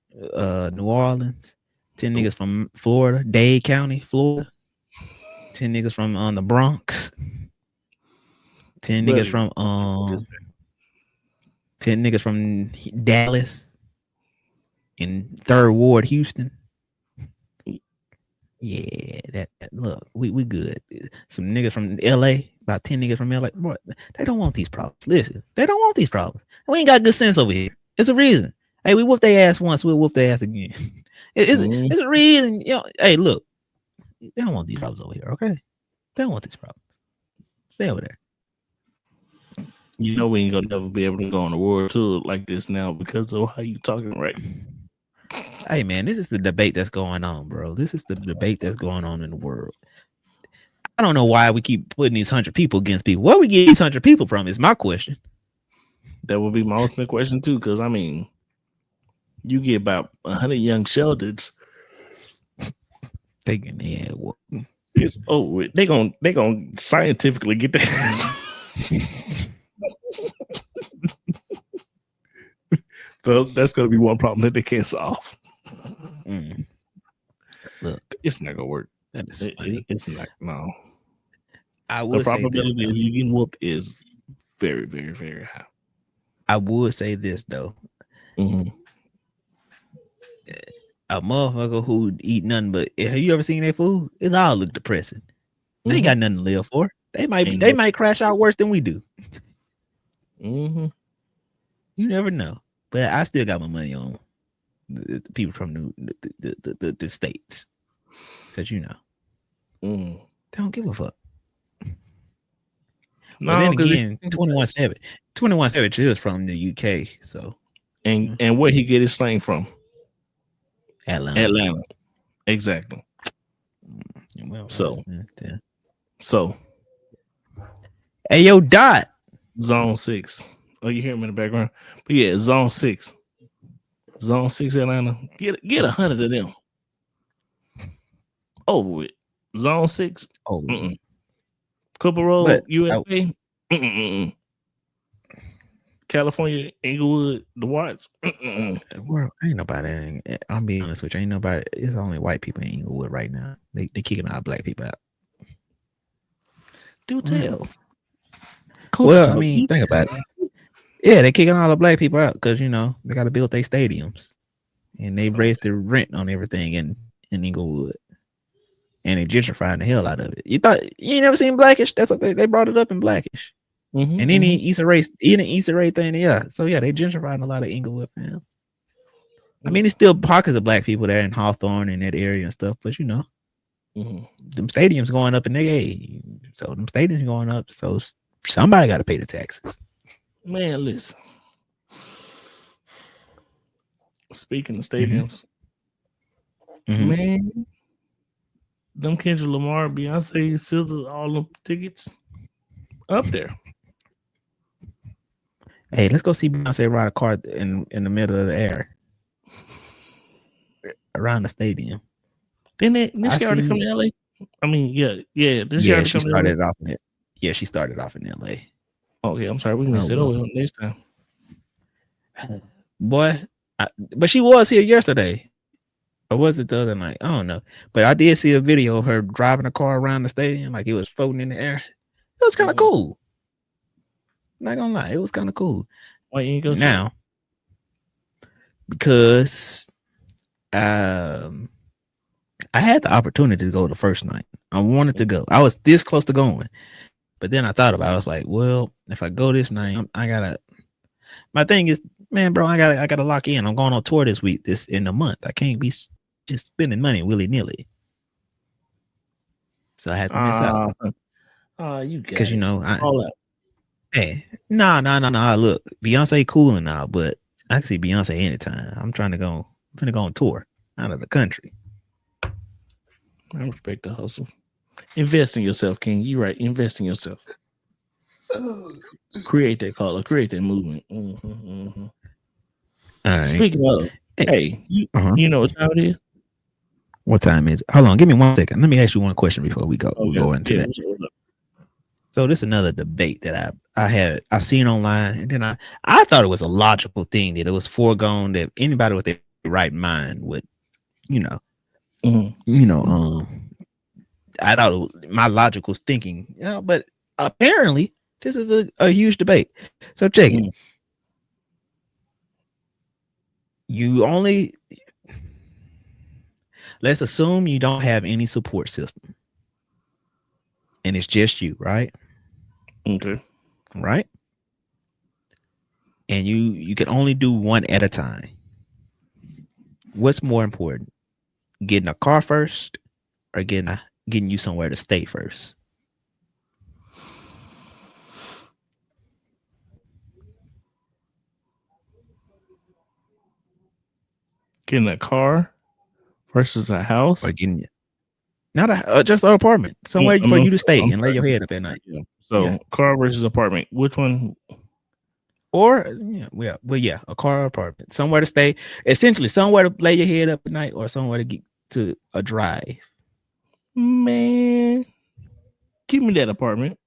New Orleans, 10 niggas from Florida, Dade County, Florida, 10 niggas from the Bronx, 10 niggas from 10 niggas from Dallas in 3rd Ward, Houston. Yeah, that look, we good. Some niggas from LA, about 10 niggas from LA. Boy, they don't want these problems. Listen, they don't want these problems. We ain't got good sense over here. It's a reason. Hey, we whoop their ass once, we'll whoop their ass again. It's a reason. Hey, look, they don't want these problems over here, okay? They don't want these problems. Stay over there.
We ain't gonna never be able to go on a world tour like this now because of how you talking right.
Hey man, this is the debate that's going on, bro. This is the debate that's going on in the world. I don't know why we keep putting these 100 people against people. Where we get these 100 people from is my question.
That would be my ultimate question too, because I mean, you get about 100 young Sheldons.
They gonna
they gonna scientifically get that. So that's gonna be one problem that they can't solve.
Look,
it's not gonna work.
That is funny.
It's not. No.
I would
the probability
say this,
of you getting whooped is very, very, very high.
I would say this though.
Mm-hmm.
A motherfucker who eat nothing but, have you ever seen their food? It all look depressing. They ain't got nothing to live for. They might crash out worse than we do.
Mm-hmm.
You never know. But I still got my money on the people from the states, because they don't give a fuck. No, but then again, 21 Savage is from the UK, so
and where he get his slang from?
Atlanta.
Exactly.
Well,
so
hey yo, Dot.
Zone 6. Oh, you hear him in the background? But yeah, Zone 6. Zone 6 Atlanta. Get 100 of them. Over with. Zone 6.
Oh,
Cooper Road, USA. California, Inglewood, The Watts.
Well, ain't nobody. I'm being honest with you. Ain't nobody. It's only white people in Inglewood right now. They kicking all black people out.
Do tell.
Well, I mean, think about it. Yeah, they kicking all the black people out because they got to build their stadiums, and they raised the rent on everything in Inglewood, and they gentrifying the hell out of it. You ain't never seen Blackish? That's what they brought it up in Blackish, and any Issa Rae thing, yeah. So yeah, they gentrifying a lot of Inglewood, man. I mean, it's still pockets of black people there in Hawthorne and that area and stuff, but them stadiums going up, and so them stadiums going up, so somebody got to pay the taxes.
Man, listen. Speaking of stadiums, man, them Kendrick Lamar, Beyonce, SZA, all them tickets up there.
Hey, let's go see Beyonce ride a car in the middle of the air around the stadium.
Didn't she already come to LA? I mean, yeah. She
started off in LA.
Oh yeah, I'm sorry, we missed it over next time.
Boy, but she was here yesterday. Or was it the other night? I don't know. But I did see a video of her driving a car around the stadium like it was floating in the air. It was kind of cool. Not gonna lie, it was kind of cool.
Why you ain't go
now? Because I had the opportunity to go the first night. I wanted to go. I was this close to going. But then I thought about it. I was like, well, if I go this night, I gotta. My thing is, man, bro, I gotta lock in. I'm going on tour this week, in a month. I can't be just spending money willy nilly. So I had to miss out.
You
because hey, no. Look, Beyonce cool and all, but I can see Beyonce anytime. I'm trying to go. I'm gonna go on tour out of the country.
I respect the hustle. Invest in yourself, King. You right. Invest in yourself. Create that color. Create that movement.
All right.
Speaking of, hey, you know what time it is?
What time is it? Hold on, give me 1 second. Let me ask you one question before we go. We go into that. So this is another debate that I seen online, and then I thought it was a logical thing that it was foregone that anybody with their right mind would, I thought my logical thinking, but apparently this is a huge debate. So check it. Let's assume you don't have any support system and it's just you, right?
Okay.
Right. And you can only do one at a time. What's more important? Getting a car first or getting you somewhere to stay first?
Getting a car versus a house,
or getting just an apartment somewhere for you to stay and lay your head up at night.
Yeah. So car versus apartment. Which one?
Or a car or apartment, somewhere to stay. Essentially, somewhere to lay your head up at night, or somewhere to get to a drive.
Man, give me that apartment.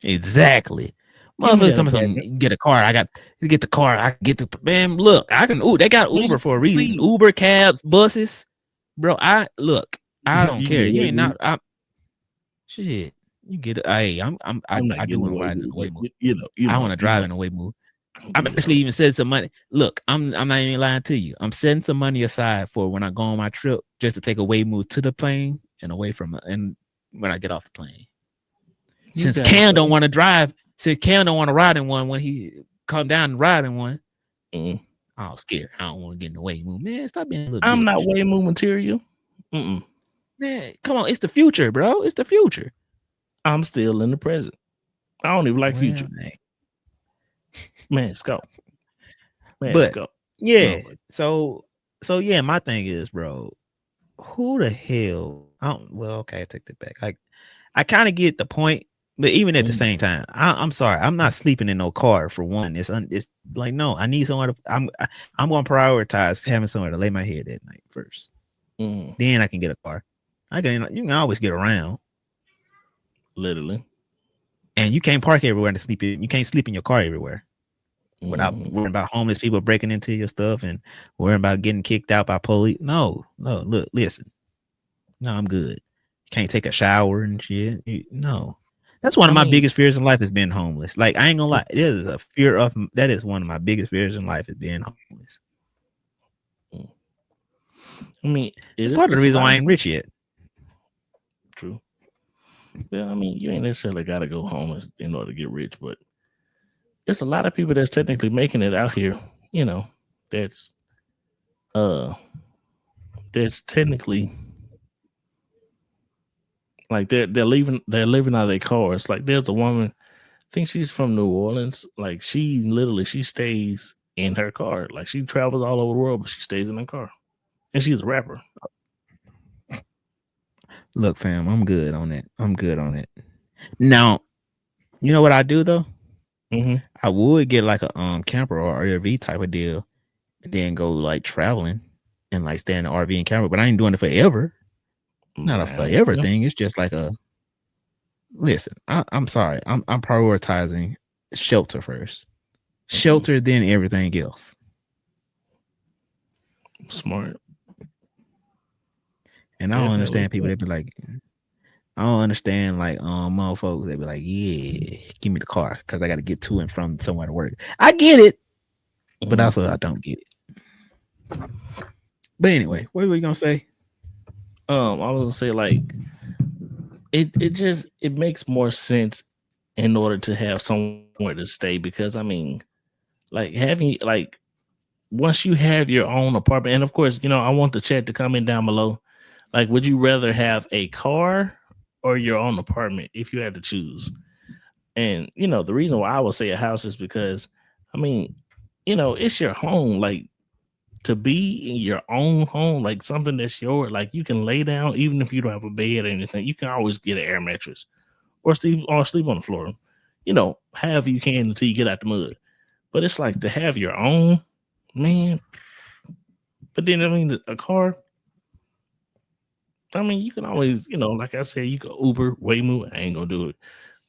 Exactly. Motherfuckers, get a car. I got to get the car. I get the man. Look, I can. They got Uber for a reason. Uber, cabs, buses, bro. I don't care. You ain't not. Shit. You get it. Hey, I do want to ride in a way move. I want to drive in a way move. I'm actually even setting some money. Look, I'm not even lying to you. I'm setting some money aside for when I go on my trip, just to take a way move to the plane and away from it. And when I get off the plane, since Cam don't want to drive, since Cam don't want to ride in one when he come down and ride in one, I'm scared. I don't want to get in the way move. Man, stop being a little.
I'm not way move material.
Man, come on, it's the future, bro. It's the future.
I'm still in the present. I don't even like future. Man, let's go. Let's go.
Yeah. So yeah, my thing is, bro, who the hell? Okay, I take that back. I kind of get the point, but even at the same time, I'm sorry, I'm not sleeping in no car for one. It's like, no, I need somewhere to. I'm gonna prioritize having somewhere to lay my head at night first. Then I can get a car. You can always get around.
Literally.
And you can't park everywhere to sleep in. You can't sleep in your car everywhere without worrying about homeless people breaking into your stuff and worrying about getting kicked out by police. No, look, listen. No, I'm good. You can't take a shower and shit. No. That's one of my biggest fears in life is being homeless. Like, I ain't gonna lie. It is a fear of that is one of my biggest fears in life is being homeless.
I mean,
it's part of the reason why I ain't rich yet.
True. Well, I mean, you ain't necessarily got to go homeless in order to get rich, but there's a lot of people that's technically making it out here. That's technically like they're living out of their cars. Like, there's a woman, I think she's from New Orleans. Like, she stays in her car. Like, she travels all over the world, but she stays in her car, and she's a rapper.
Look, fam, I'm good on that. Now, you know what I do though? I would get like a camper or RV type of deal, and then go like traveling and like stay in the RV and camper. But I ain't doing it forever. Not a forever thing. It's just like a. Listen, I'm sorry. I'm prioritizing shelter first. shelter than everything else.
Smart.
And I don't
Definitely
understand people
smart.
that be like, I don't understand like motherfuckers that be like, yeah, give me the car because I got to get to and from somewhere to work. I get it, but
Mhm.
also I don't get it. But anyway, what were you gonna say?
I was gonna say like it makes more sense in order to have somewhere to stay because I mean, like having like once you have your own apartment, and of course, you know, I want the chat to comment down below. Like, would you rather have a car or your own apartment if you had to choose? And you know, the reason why I would say a house is because I mean, you know, it's your home. Like to be in your own home, like something that's yours, like you can lay down even if you don't have a bed or anything. You can always get an air mattress or sleep on the floor. You know, however you can until you get out the mud. But it's like to have your own, man. But then I mean, a car. I mean, you can always, you know, like I said, you can Uber, Waymo. I ain't gonna do it,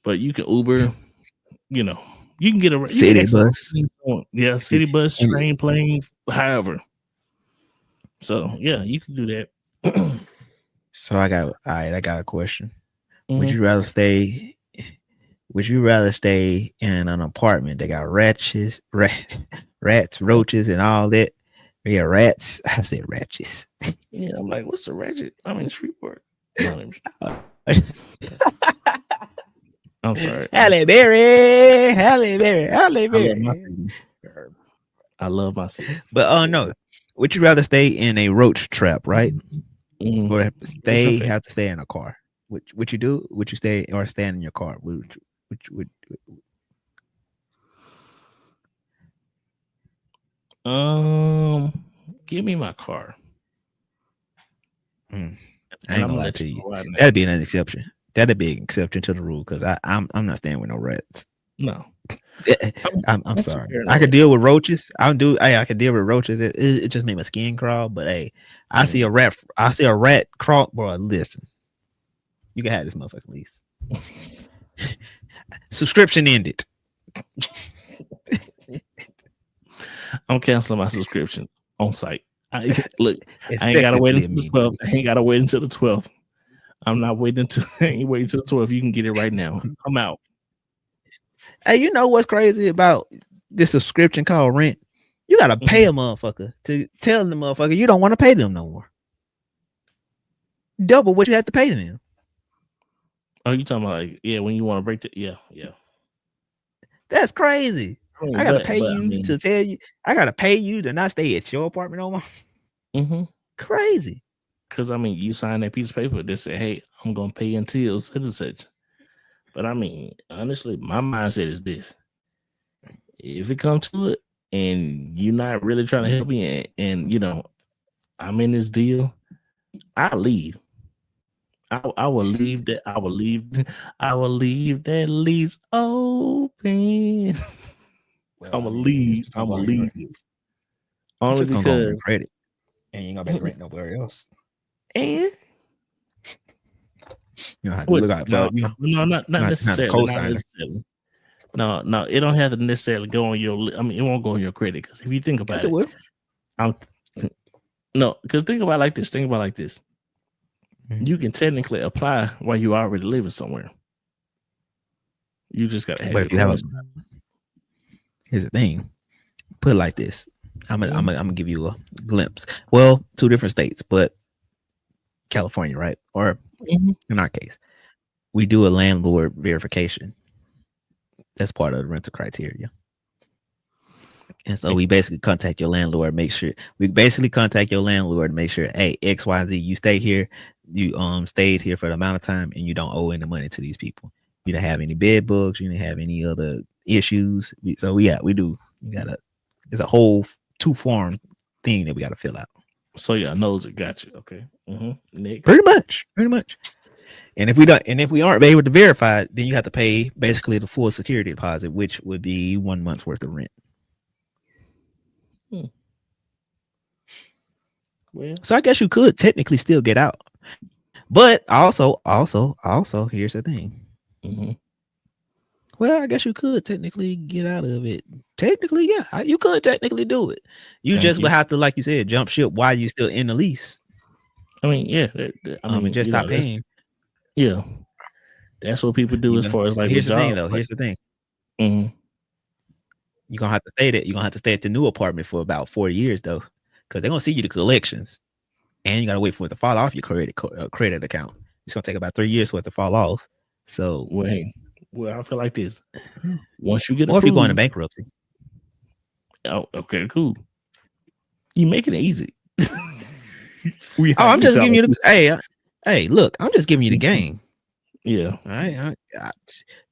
but you can Uber. You know, you can you can
City
actually
bus.
yeah, city bus,
And
train, plane, however. So yeah, you can do that.
so I got a question. Would
Mhm.
you rather stay? Would you rather stay in an apartment that got rats, roaches, and all that? Yeah, rats. I said ratchets.
Yeah, I'm like, what's the ratchet? I'm in Shreveport. No, I'm sorry.
Halle Berry, Halle Berry, Halle
I love my
Berry.
city. I love my city.
But no. Would you rather stay in a roach trap, right?
Mhm.
Or
It's okay.
have to stay in a car? Would you do? Would you stay or stand in your car? Would
Give me my car,
I ain't
and I'm
gonna
gonna
lie
let
to
you
you.
know why next.
That'd be an exception. That'd be an exception to the rule because I'm not staying with no rats.
No,
I'm
I'm too
sorry. I could
paranoid.
deal with roaches. I could deal with roaches. It just made my skin crawl. But hey, I see a rat. I see a rat crawl, bro. Listen, you can have this motherfucking lease. Subscription ended.
I'm canceling my subscription on site. Look, I ain't gotta wait
Effectively
until the 12th.
immediately.
I ain't gotta wait until the 12th. I'm not waiting until I ain't waiting until the 12th. You can get it right now. I'm out.
Hey, you know what's crazy about this subscription called rent? You gotta pay a motherfucker to tell the motherfucker you don't want to pay them no more. Double what you have to pay them.
Oh, you talking about like when you want to break the yeah.
That's crazy.
I
I
mean,
gotta pay
but I
you
mean,
to tell you. I gotta pay you to not stay at your apartment no more. Crazy.
because I mean, you sign that piece of paper that say, "Hey, I'm gonna pay until such and such." But I mean, honestly, my mindset is this: if it comes to it, and you're not really trying to help me, and you know, I'm in this deal, I leave. I will leave that. I will leave. I will leave that lease open.
Well,
I'm
I
gonna
mean,
leave. I'm gonna leave it
it's
only
just gonna go on your
because.
credit, and you ain't gonna be able to rent nowhere else.
And
You don't have to
what?
look out
No,
for you.
no, not
Not a
necessarily. Not
co-signer.
necessarily. No, it don't have to necessarily go on your. I mean, it won't go on your credit because if you think
Yes,
about
it
it,
will.
I'm no, because think about it like this. Think about it like this.
Mhm.
You can technically apply while you already living somewhere. You just gotta have
But
your
if you have
coins.
here's the thing. Put it like this. I'm
Mhm.
gonna give you a glimpse. Well, two different states, but California, right? Or
Mhm.
in our case, we do a landlord verification. That's part of the rental criteria. And so we basically contact your landlord, make sure hey, XYZ, you stay here, you stayed here for the amount of time and you don't owe any money to these people. You don't have any bed bugs, you didn't have any other issues. So yeah, we do. It's a whole 2-form thing that we gotta fill out.
So yeah, knows it. Got you. Okay. Next.
Pretty much. And if we aren't able to verify it, then you have to pay basically the full security deposit, which would be 1 month's worth of rent.
Well,
So I guess you could technically still get out. But also, here's the thing.
mhm.
Well, I guess you could technically get out of it. Technically, yeah, you could technically do it. You
Thank
just
you.
would have to, like you said, jump ship while you still in the lease.
I mean, yeah.
And just stop paying.
Yeah, that's what people do
You
as
know,
far as like
here's
with
the thing,
jobs.
though. Here's the thing.
Mhm.
You're gonna have to stay there. You're gonna have to stay at the new apartment for about 4 years, though, because they're gonna see you the collections, and you gotta wait for it to fall off your credit account. It's gonna take about 3 years for it to fall off. So,
Well, I feel like this. Once you get
or if you go into
approved,
bankruptcy,
oh, okay, cool. You make it easy.
I'm just giving you the hey, look, I'm just giving you the game.
Yeah.
All right,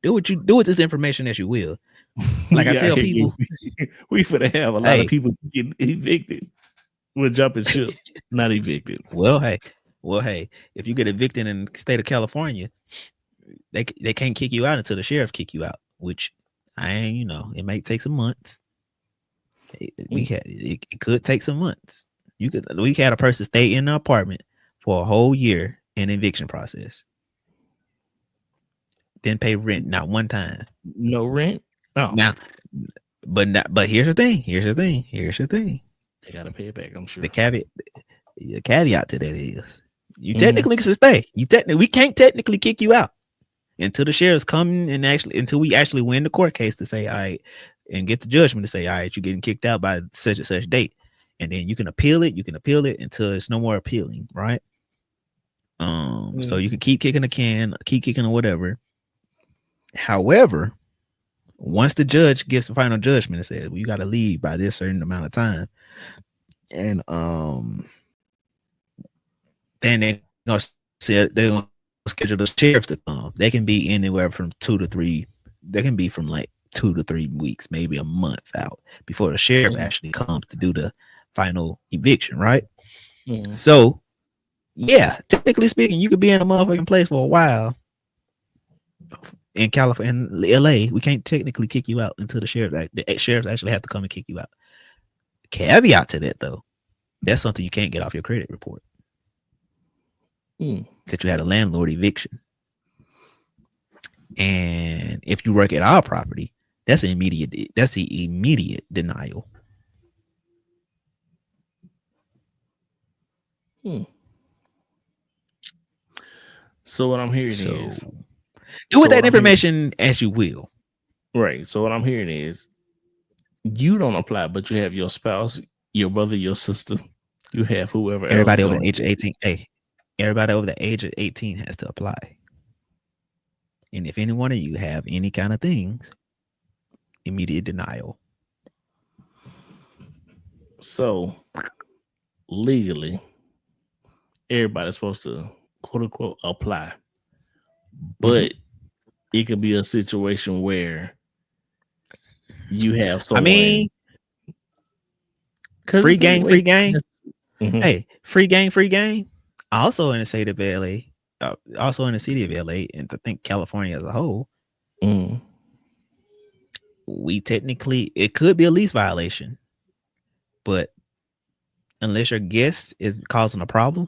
do with this information as you will. Like I tell people,
we finna have a lot of people getting evicted. We're jumping ship, not evicted.
Well, hey, if you get evicted in the state of California, they can't kick you out until the sheriff kick you out, which it may take some months. It could take some months. We had a person stay in the apartment for a whole year in eviction process. Didn't pay rent not one time.
No rent. Oh.
Now, but here's the thing.
They gotta pay it back, I'm sure.
The caveat to that is you technically can stay. We can't technically kick you out until the sheriff's come and until we actually win the court case to say, all right, and get the judgment to say, all right, you're getting kicked out by such and such date. And then you can appeal it. You can appeal it until it's no more appealing, right? So you can keep kicking the can, keep kicking or whatever. However, once the judge gives the final judgment and says, well, you got to leave by this certain amount of time, and then they're gonna schedule the sheriff to come. They can be anywhere from 2 to 3. They can be from like 2 to 3 weeks, maybe a month out before the sheriff actually comes to do the final eviction, right? So, yeah, technically speaking, you could be in a motherfucking place for a while. In California, in LA, we can't technically kick you out until the sheriffs actually have to come and kick you out. Caveat to that, though, that's something you can't get off your credit report. That you had a landlord eviction. And if you work at our property, that's the immediate denial.
So what I'm hearing is
do with that information as you will.
Right. So what I'm hearing is you don't apply, but you have your spouse, your brother, your sister, you have whoever
Everybody
else
over the age of 18. Hey, everybody over the age of 18 has to apply. And if any one of you have any kind of things, immediate denial.
So legally, everybody's supposed to quote unquote apply. But it could be a situation where you have someone.
Free game. Hey, free game. Also in the state of LA, also in the city of LA, and I think California as a whole, we technically, it could be a lease violation, but unless your guest is causing a problem,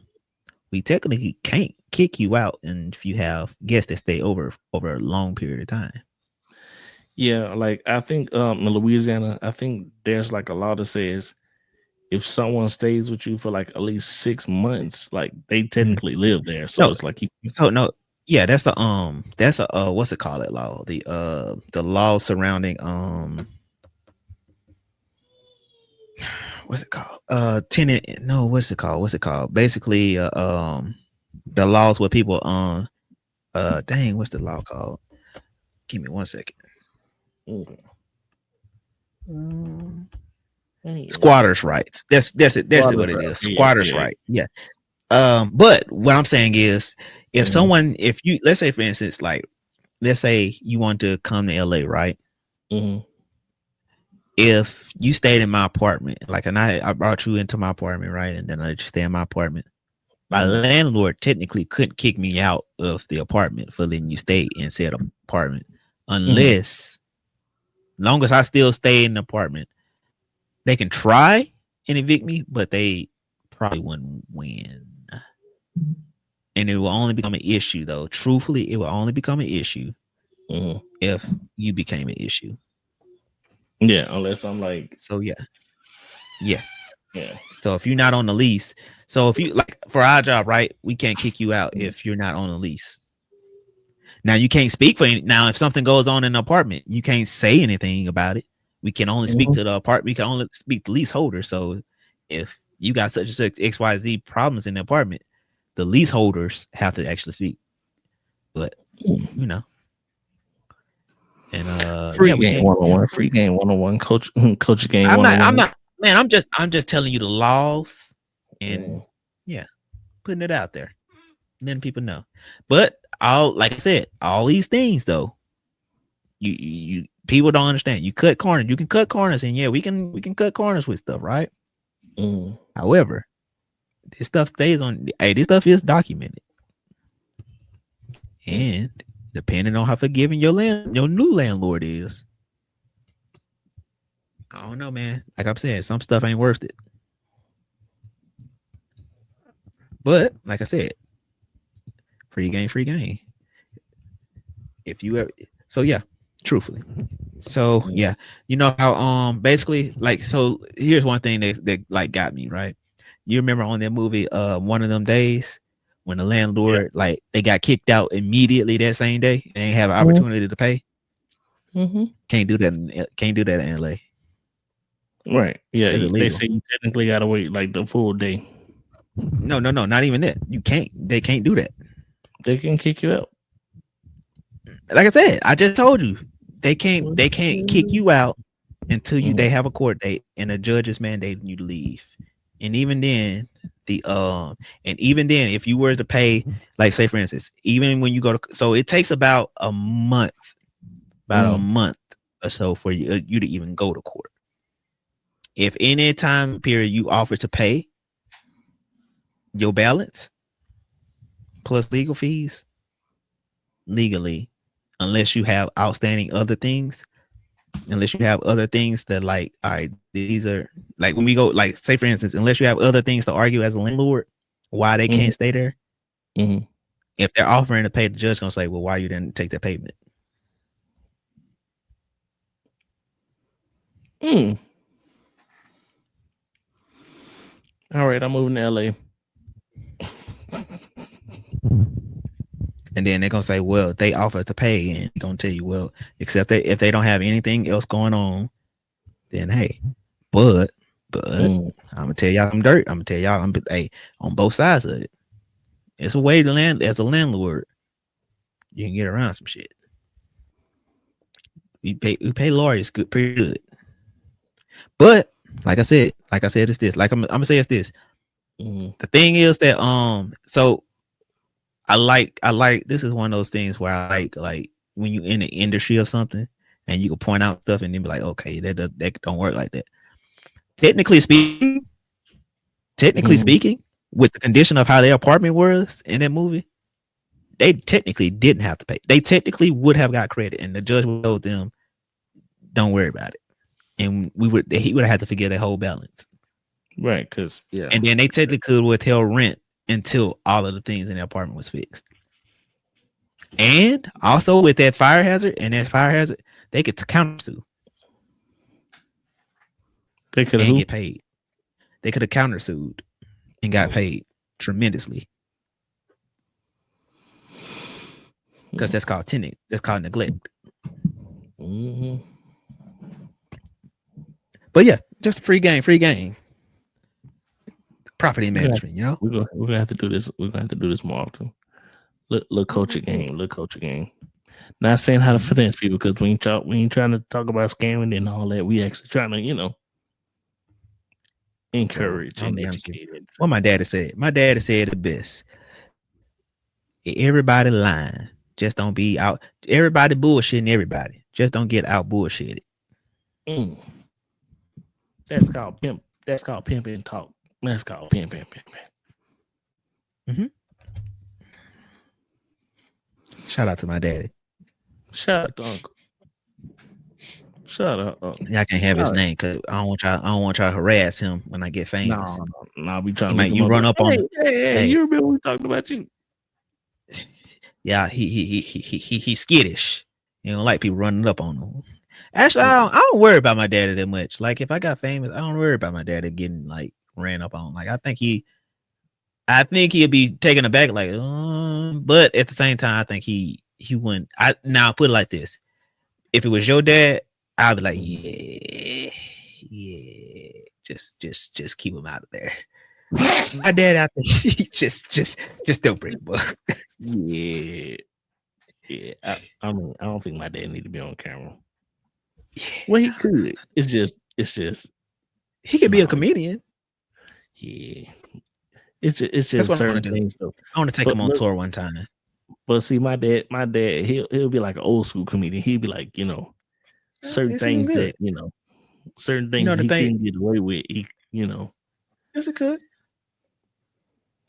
we technically can't kick you out. And if you have guests that stay over a long period of time.
Yeah, like I think in Louisiana, I think there's like a law that says if someone stays with you for like at least 6 months, like they technically live there. So it's like
that's a what's it called, that law? The law surrounding what's it called? What's it called? Basically the laws where people what's the law called? Give me 1 second. Squatters' rights. That's it. That's what it is. Squatters' right. Yeah. But what I'm saying is, if someone, if you, let's say for instance, like, let's say you want to come to LA, right? If you stayed in my apartment, like, and I brought you into my apartment, right, and then I let you stay in my apartment, my landlord technically couldn't kick me out of the apartment for letting you stay in said apartment, unless, long as I still stay in the apartment, they can try and evict me, but they probably wouldn't win. And it will only become an issue, though. Truthfully, it will only become an issue if you became an issue.
Yeah, unless I'm like,
So yeah.
yeah.
So if you're not on the lease, so if you like for our job, right, we can't kick you out if you're not on the lease. Now you can't speak for any, now if something goes on in the apartment, you can't say anything about it. We can only speak to the apartment. We can only speak to leaseholder. So if you got such and such XYZ problems in the apartment, the leaseholders have to actually speak. But you know. And
free
yeah, we
game
can't
101, free game 101, coach game
I'm
101.
not man, I'm just telling you the laws and yeah, putting it out there. Letting people know. But like I said, all these things though, you people don't understand. You cut corners, you can cut corners, and yeah, we can cut corners with stuff, right? However, this stuff stays on. Hey, this stuff is documented, and depending on how forgiving your new landlord is, I don't know, man. Like I'm saying, some stuff ain't worth it. But like I said, free game. If you ever, so yeah, truthfully. So yeah, you know how basically like so here's one thing that like got me, right? You remember on that movie One of Them Days when the landlord like they got kicked out immediately that same day, they ain't have an opportunity to pay. Can't do that in LA.
Right. Yeah.
It's
They
illegal.
say you technically gotta wait like the full day.
No, not even that. They can't do that.
They can kick you out.
Like I said, I just told you they can't kick you out until they have a court date and a judge is mandating you to leave. And even then, if you were to pay, like say for instance, even when you go to, so it takes about a month or so for you to even go to court. If any time period you offer to pay your balance plus legal fees legally, unless you have outstanding other things, that like, all right, these are like when we go, like say for instance, unless you have other things to argue as a landlord why they can't stay there. If they're offering to pay, the judge gonna say, well, why you didn't take the payment?
All right, I'm moving to LA.
And then they're gonna say, well, they offer to pay, and they're gonna tell you, well, except that if they don't have anything else going on, then hey, but I'm gonna tell y'all some dirt. I'm gonna tell y'all, hey, on both sides of it, it's a way to land as a landlord. You can get around some shit. We pay lawyers pretty good. But like I said, it's this. Like I'm gonna say it's this. The thing is that so I like this is one of those things where I like when you in the industry of something and you can point out stuff and then be like, okay, that don't work like that. Technically speaking, with the condition of how their apartment was in that movie, they technically didn't have to pay. They technically would have got credit, and the judge would told them, "Don't worry about it," and he would have had to forget that whole balance,
right? Because
and then they technically withheld rent until all of the things in the apartment was fixed. And also with that fire hazard, they could countersue.
They could
get paid. They could have countersued and got paid tremendously. Because that's called tenant. That's called neglect. But yeah, just free game. Property management, you know.
We're gonna have to do this. We're gonna have to do this more often. Look, coaching game. Not saying how to finesse people, because we ain't trying to talk about scamming and all that. We actually trying to, encourage and educate.
What my daddy said. My daddy said the best. Everybody lying. Just don't be out. Everybody bullshitting everybody. Just don't get out bullshitted.
That's called pimp. That's called pimp and talk. That's called pimp.
Shout out to my daddy.
Shout out to Uncle. Shut up.
Yeah, I can't have his name because I don't want y'all to harass him when I get famous.
No, we trying to
you run up on.
Hey, you remember we talked about you?
Yeah, he's skittish. You don't like people running up on them. Actually, I don't worry about my daddy that much. Like if I got famous, I don't worry about my daddy getting like ran up on. Like I think he'll be taken aback. Like, but at the same time, I think he wouldn't. Now put it like this: if it was your dad, I'd be like, yeah, just keep him out of there. My dad out there, just don't bring him up.
Yeah. I mean, I don't think my dad need to be on camera. Well, he could. It's just
He could be a comedian.
Yeah. It's just
That's what I
certain
want to do.
things though.
I want to take him on tour one time.
But see, my dad, he'll be like an old school comedian. He'd be like, certain
It's
things
good.
that, certain things
the
he
thing,
couldn't get away with.
Yes, it could.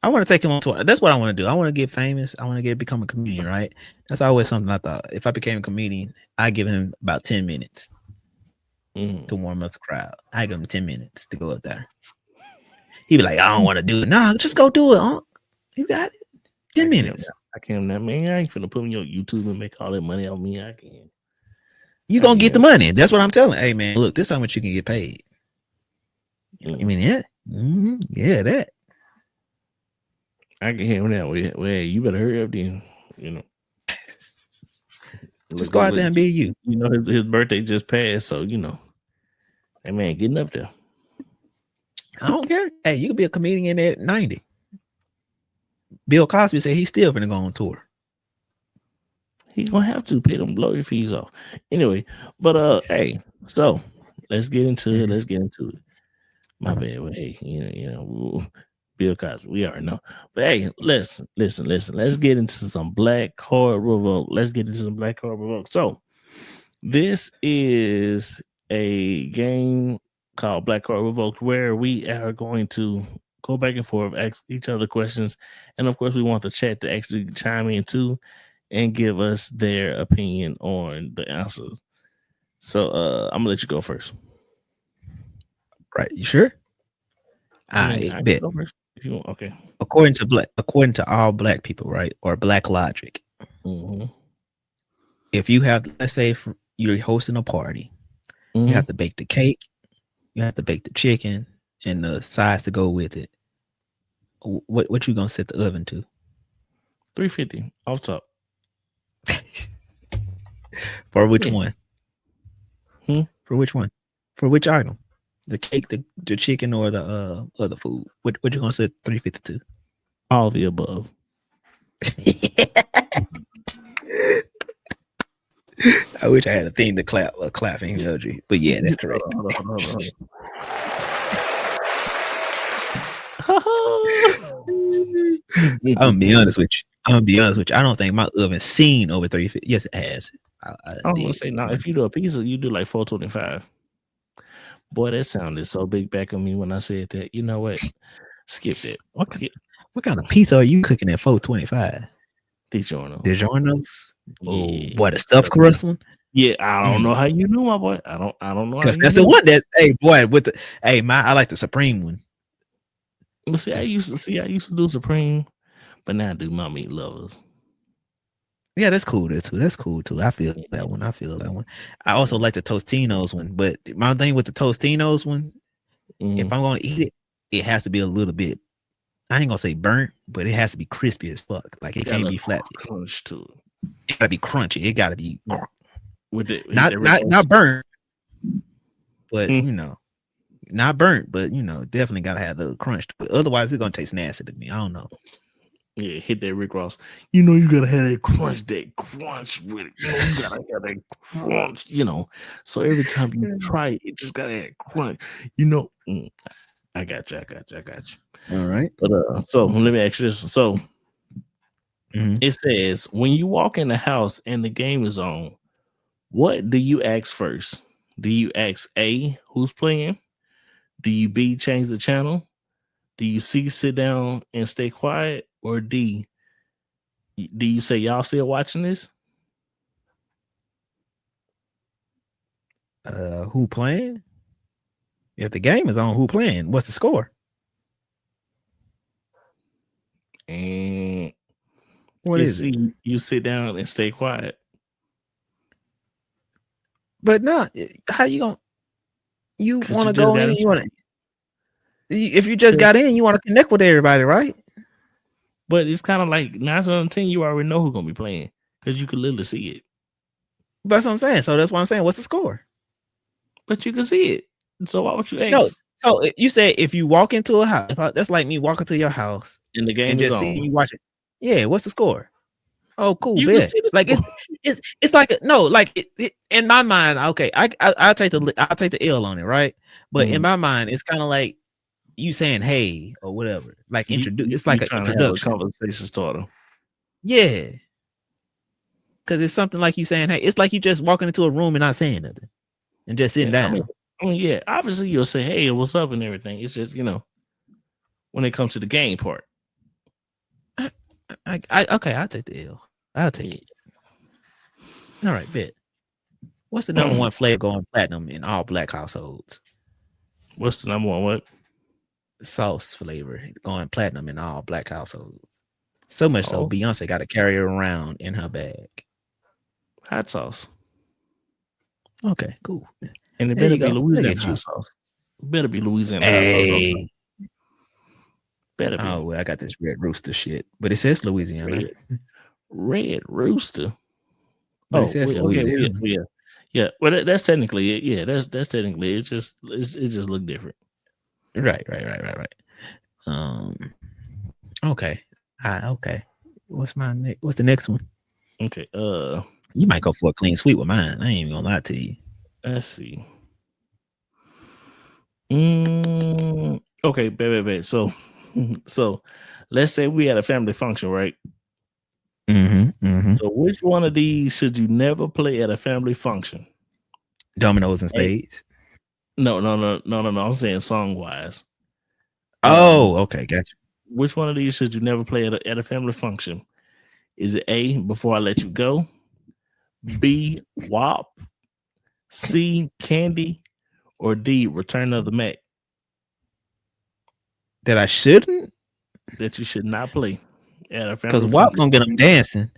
I want to take him on tour. That's what I want to do. I want to get famous. I want to become a comedian, right? That's always something I thought. If I became a comedian, I give him about 10 minutes to warm up the crowd. I give him 10 minutes to go up there. He'd be like, I don't want to do it. No, just go do it, Unc. You got it. 10 minutes.
I can't. Man, I ain't finna put me on YouTube and make all that money on me. I can't.
You gonna get the money. That's what I'm telling. Hey man, look, this is how much you can get paid. You mean that? Yeah, that.
I can hear that. Well, you better hurry up then.
Just go out there and be you.
His birthday just passed, so that man getting up there.
I don't care. Hey, you can be a comedian at 90. Bill Cosby said he's still gonna go on tour.
He's gonna have to pay them lawyer fees off. Anyway, but hey, so let's get into it. Let's get into it. My bad. Well, hey, Bill Cosby, we already know. But hey, listen. Let's get into some Black Card Revoke. So this is a game called Black Card Revoked, where we are going to go back and forth, ask each other questions, and of course, we want the chat to actually chime in too and give us their opinion on the answers. So I'm gonna let you go first.
Right? You sure?
I
bet.
Go first if you want. Okay.
According to all black people, right, or Black Logic, if you have, let's say, you're hosting a party, you have to bake the cake, you have to bake the chicken, and the sides to go with it. What you gonna set the oven to?
350 off top.
For which one? For which one? For which item? The cake, the chicken, or the other food? What you gonna set 350 to?
All the above.
I wish I had a thing to clap, a clapping emoji, but yeah, that's correct.
Hold
I'm gonna be honest with you. I don't think my oven's seen over 350. Yes, it has.
I was gonna say now, if you do a pizza, you do like 425. Boy, that sounded so big back on me when I said that. You know what? Skip that.
What kind of pizza are you cooking at 425?
DiGiorno's.
Oh, boy, the stuffed crust one.
Yeah, I don't know how you knew, my boy. I don't know.
Because that's the one that, hey, boy, I like the Supreme one.
But see, I used to do Supreme, but now I do my meat lovers.
Yeah, that's cool. That's cool too. I feel that one. I also like the Tostinos one, but my thing with the Tostinos one, if I'm gonna eat it, it has to be a little bit. I ain't gonna say burnt, but it has to be crispy as fuck. Like it can't be flat.
Crunch to it.
It gotta be crunchy. It gotta be
with it.
Not burnt, but not burnt, but definitely gotta have the crunch. But otherwise, it's gonna taste nasty to me. I don't know.
Yeah, hit that Rick Ross. You gotta have that crunch with it. You gotta have that crunch. So every time you try it, just gotta have crunch. I got you.
All right.
But so let me ask you this. So it says when you walk in the house and the game is on, what do you ask first? Do you ask A, who's playing? Do you B, change the channel? Do you C, sit down and stay quiet? Or D, do you say y'all still watching this?
Who playing? If the game is on, who playing? What's the score?
And
what is
it? You sit down and stay quiet.
But no, how you gonna? You
'Cause
want
you
to
just
go
got
in?
into
You want to? If you just got in, you want to connect with everybody, right?
But it's kind of like 9 out of 10, you already know who's gonna be playing because you can literally see it.
That's what I'm saying. So that's what I'm saying. What's the score?
But you can see it. So why would you
No.
ask?
So you say if you walk into a house, that's like me walking to your house
And the game
and
is
just
on.
seeing you watch it. Yeah. What's the score? Oh, cool.
You can
Bet.
see the
Like
score.
it's like no, like in my mind. Okay, I'll take the L on it, right? But in my mind, it's kind of like you saying hey or whatever. Like introduce. It's like
you
an
trying to have a
introduction.
conversation starter.
Yeah. Because it's something like you saying hey. It's like you just walking into a room and not saying nothing and just sitting down.
I mean, yeah. Obviously, you'll say hey, what's up, and everything. It's just when it comes to the game part.
Okay, I'll take the L. I'll take it. All right, bet. What's the number one flavor going platinum in all black households?
What's the number one? What?
Sauce flavor going platinum in all black households. So much so Beyonce got to carry it around in her bag.
Hot sauce.
Okay, cool.
And it better be Louisiana hot sauce. It better be Louisiana hot sauce. Better be.
Oh, well, I got this Red Rooster shit, but it says Louisiana.
Red Rooster.
But it says Louisiana.
Okay, yeah. Well, that's technically it. Yeah, that's technically it. It just look different.
Right. Okay. Okay. What's the next one?
Okay.
You might go for a clean sweep with mine. I ain't even gonna lie to you.
Let's see. Okay, baby. So let's say we had a family function, right? So which one of these should you never play at a family function?
Dominoes and spades.
No. I'm saying song wise.
Oh, okay, gotcha.
Which one of these should you never play at a family function? Is it A, Before I Let You Go, B, WAP, C, Candy, or D, Return of the Mac?
That I shouldn't?
That you should not play at a family
because
function.
WAP gonna get them dancing,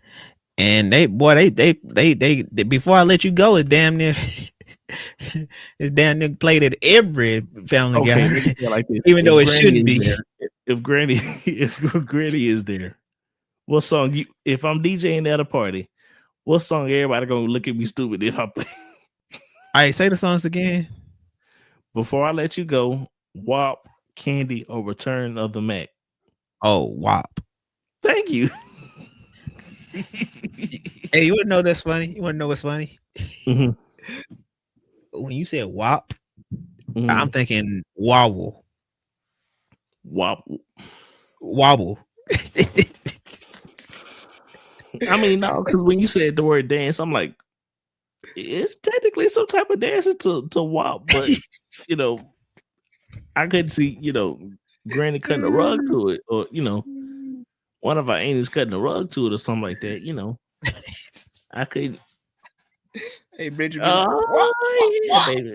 and they Before I Let You Go is damn near it's damn near played at every family gathering,
like this.
even though it shouldn't be.
There, if Granny is there, what song if I'm DJing at a party, what song everybody gonna look at me stupid if I play?
All right, say the songs again.
Before I Let You Go, WAP, Candy, or Return of the Mac?
Oh, WAP.
Thank you.
Hey, you wanna know that's funny? You wanna know what's funny?
Mm-hmm.
When you said WAP, I'm thinking wobble.
Wobble. I mean, no, because when you said the word dance, I'm like, it's technically some type of dancing to WAP, but I couldn't see, Granny cutting a rug to it, or one of our aunties cutting a rug to it, or something like that. I couldn't.
Hey, Benjamin.
Oh yeah, baby.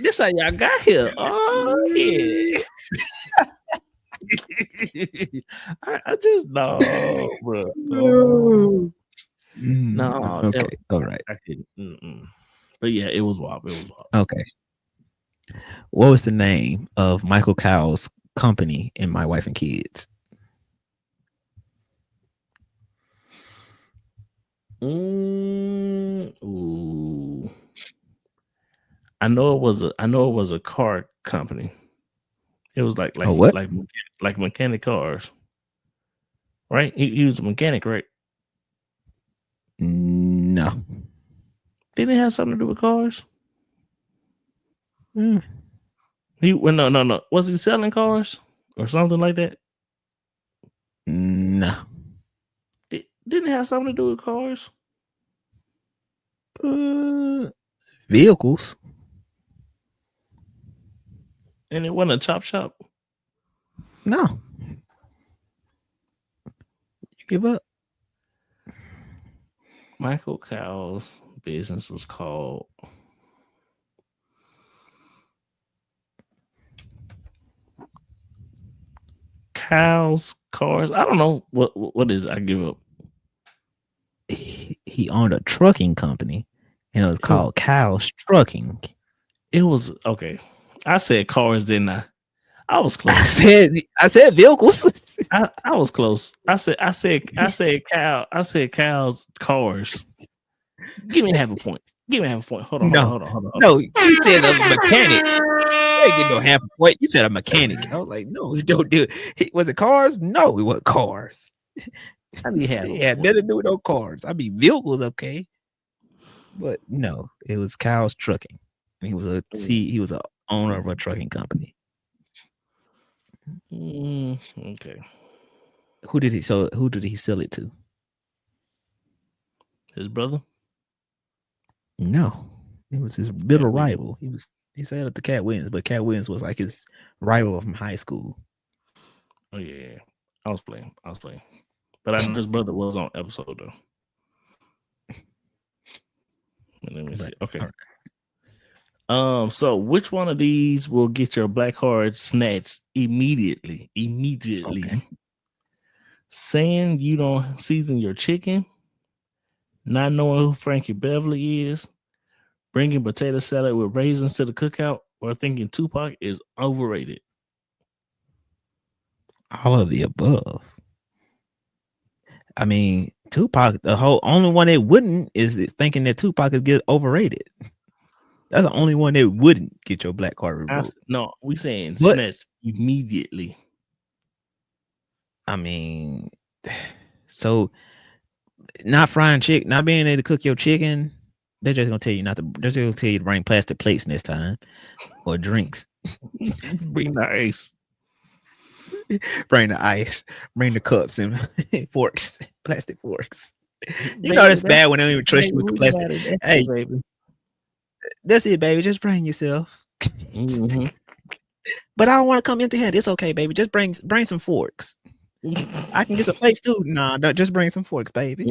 This how y'all got here. Oh yeah. I just no, bro. No.
Okay. All right.
I couldn't. But yeah, it was WAP.
Okay. What was the name of Michael Cowell's company in My Wife and Kids?
Ooh. I know it was a car company. It was like
what?
like mechanic cars. Right? He was a mechanic, right?
No.
Didn't it have something to do with cars?
No.
Was he selling cars or something like that?
No.
Didn't it have something to do with cars?
Vehicles.
And it wasn't a chop shop?
No. You give up.
Michael Cowell's business was called Cowell's Cars. I don't know what is. I give up.
He owned a trucking company and it was called Cows Trucking.
It was okay. I said cars, didn't I? I was close.
I said vehicles.
I was close. I said cows, cars. Give me half a point. Hold on.
No, you said a mechanic. You ain't getting no half a point. You said a mechanic. I was like, no, you don't do it. Was it cars? No, it wasn't cars.
I need half.
It had nothing to do with no cars. I mean, vehicles, okay, but no, it was Cows Trucking. He was a owner of a trucking company.
Okay.
Who did he sell it to?
His brother?
No, it was his middle rival. He said it to Cat Williams, but Cat Williams was like his rival from high school.
Oh yeah. I was playing. But I know his brother was on episode though. Let me see. Okay. Right. So which one of these will get your black card snatched immediately? Okay. Saying you don't season your chicken, not knowing who Frankie Beverly is, bringing potato salad with raisins to the cookout, or thinking Tupac is overrated?
All of the above. I mean, Tupac, the whole only one that wouldn't is thinking that Tupac is get overrated. That's the only one that wouldn't get your black card removed.
No, we saying snatch immediately.
I mean, so not frying chicken, not being able to cook your chicken, they're just gonna tell you not to. They're just gonna tell you to bring plastic plates next time or drinks.
Bring the ice.
Bring the ice. Bring the cups and forks, plastic forks. You know that's bad when they don't even trust you with the plastic. Hey, baby. That's it, baby. Just bring yourself.
Mm-hmm.
But I don't want to come empty-handed. It's okay, baby. Just bring some forks. I can get some plates too. Nah, no, just bring some forks, baby.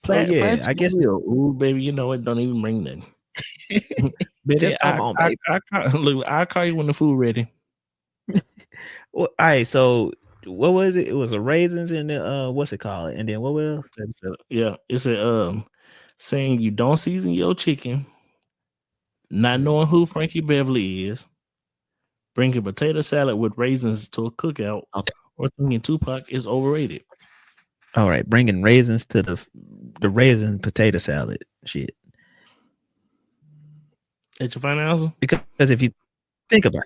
So yeah, I guess.
Ooh, baby, you know it. Don't even bring nothing. Baby,
just come on, baby.
I'll call you when the food ready.
Well, all right. So what was it? It was a raisins and the what's it called? And then what else?
Yeah, it's a saying you don't season your chicken, not knowing who Frankie Beverly is, bringing potato salad with raisins to a cookout, or thinking Tupac is overrated.
All right, bringing raisins to the raisin potato salad shit.
That's your final answer?
Because if you think about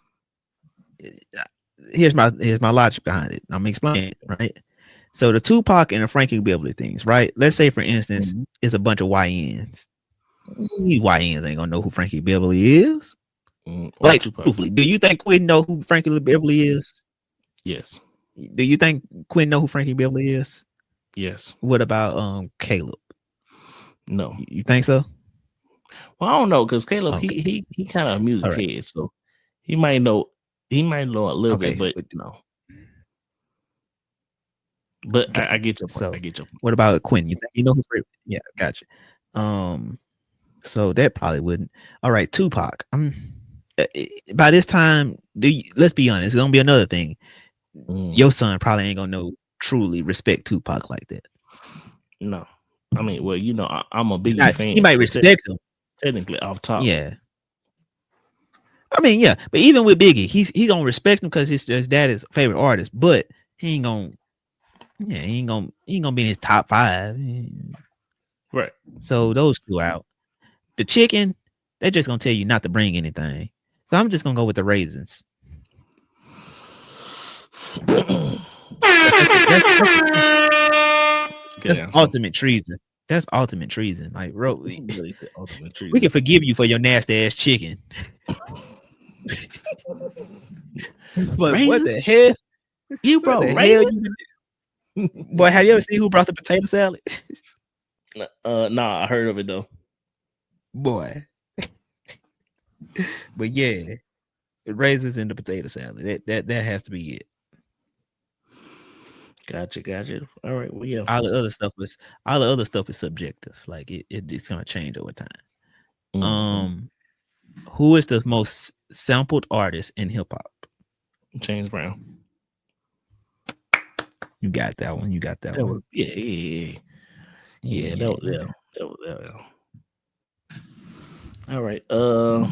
it, here's my logic behind it. I'm explaining it, right? So the Tupac and the Frankie Beverly things, right? Let's say, for instance, it's a bunch of YNs. You YNs ain't gonna know who Frankie Beverly is. Like, truthfully, do you think Quinn know who Frankie Beverly is?
Yes.
Do you think Quinn know who Frankie Beverly is?
Yes.
What about Caleb?
No.
You think so?
Well, I don't know, because Caleb he kind of a music head, so he might know a little bit, but no. But I get your point.
So,
I get your point.
What about Quinn? You think you know who? Yeah, gotcha. So that probably wouldn't. All right, Tupac. By this time, let's be honest, it's gonna be another thing. Your son probably ain't gonna truly respect Tupac like that.
No, I mean, well, you know, I'm a Biggie fan.
He might respect him
technically off top.
Yeah. I mean, yeah, but even with Biggie, he gonna respect him because his dad is favorite artist, but he ain't gonna be in his top 5.
Right.
So those two out. The chicken, they're just gonna tell you not to bring anything. So I'm just gonna go with the raisins. That's ultimate treason. That's ultimate treason. Like, bro, we can forgive you for your nasty ass chicken. But raisins? What the hell?
You brought raisins?
Boy, have you ever seen who brought the potato salad?
Nah, I heard of it though.
Boy. But yeah, it raisins in the potato salad. That has to be it.
Gotcha. All right, well, yeah.
All the other stuff is subjective. Like it's gonna change over time. Who is the most sampled artist in hip hop?
James Brown.
You got that one.
Yeah. That was. All right. Let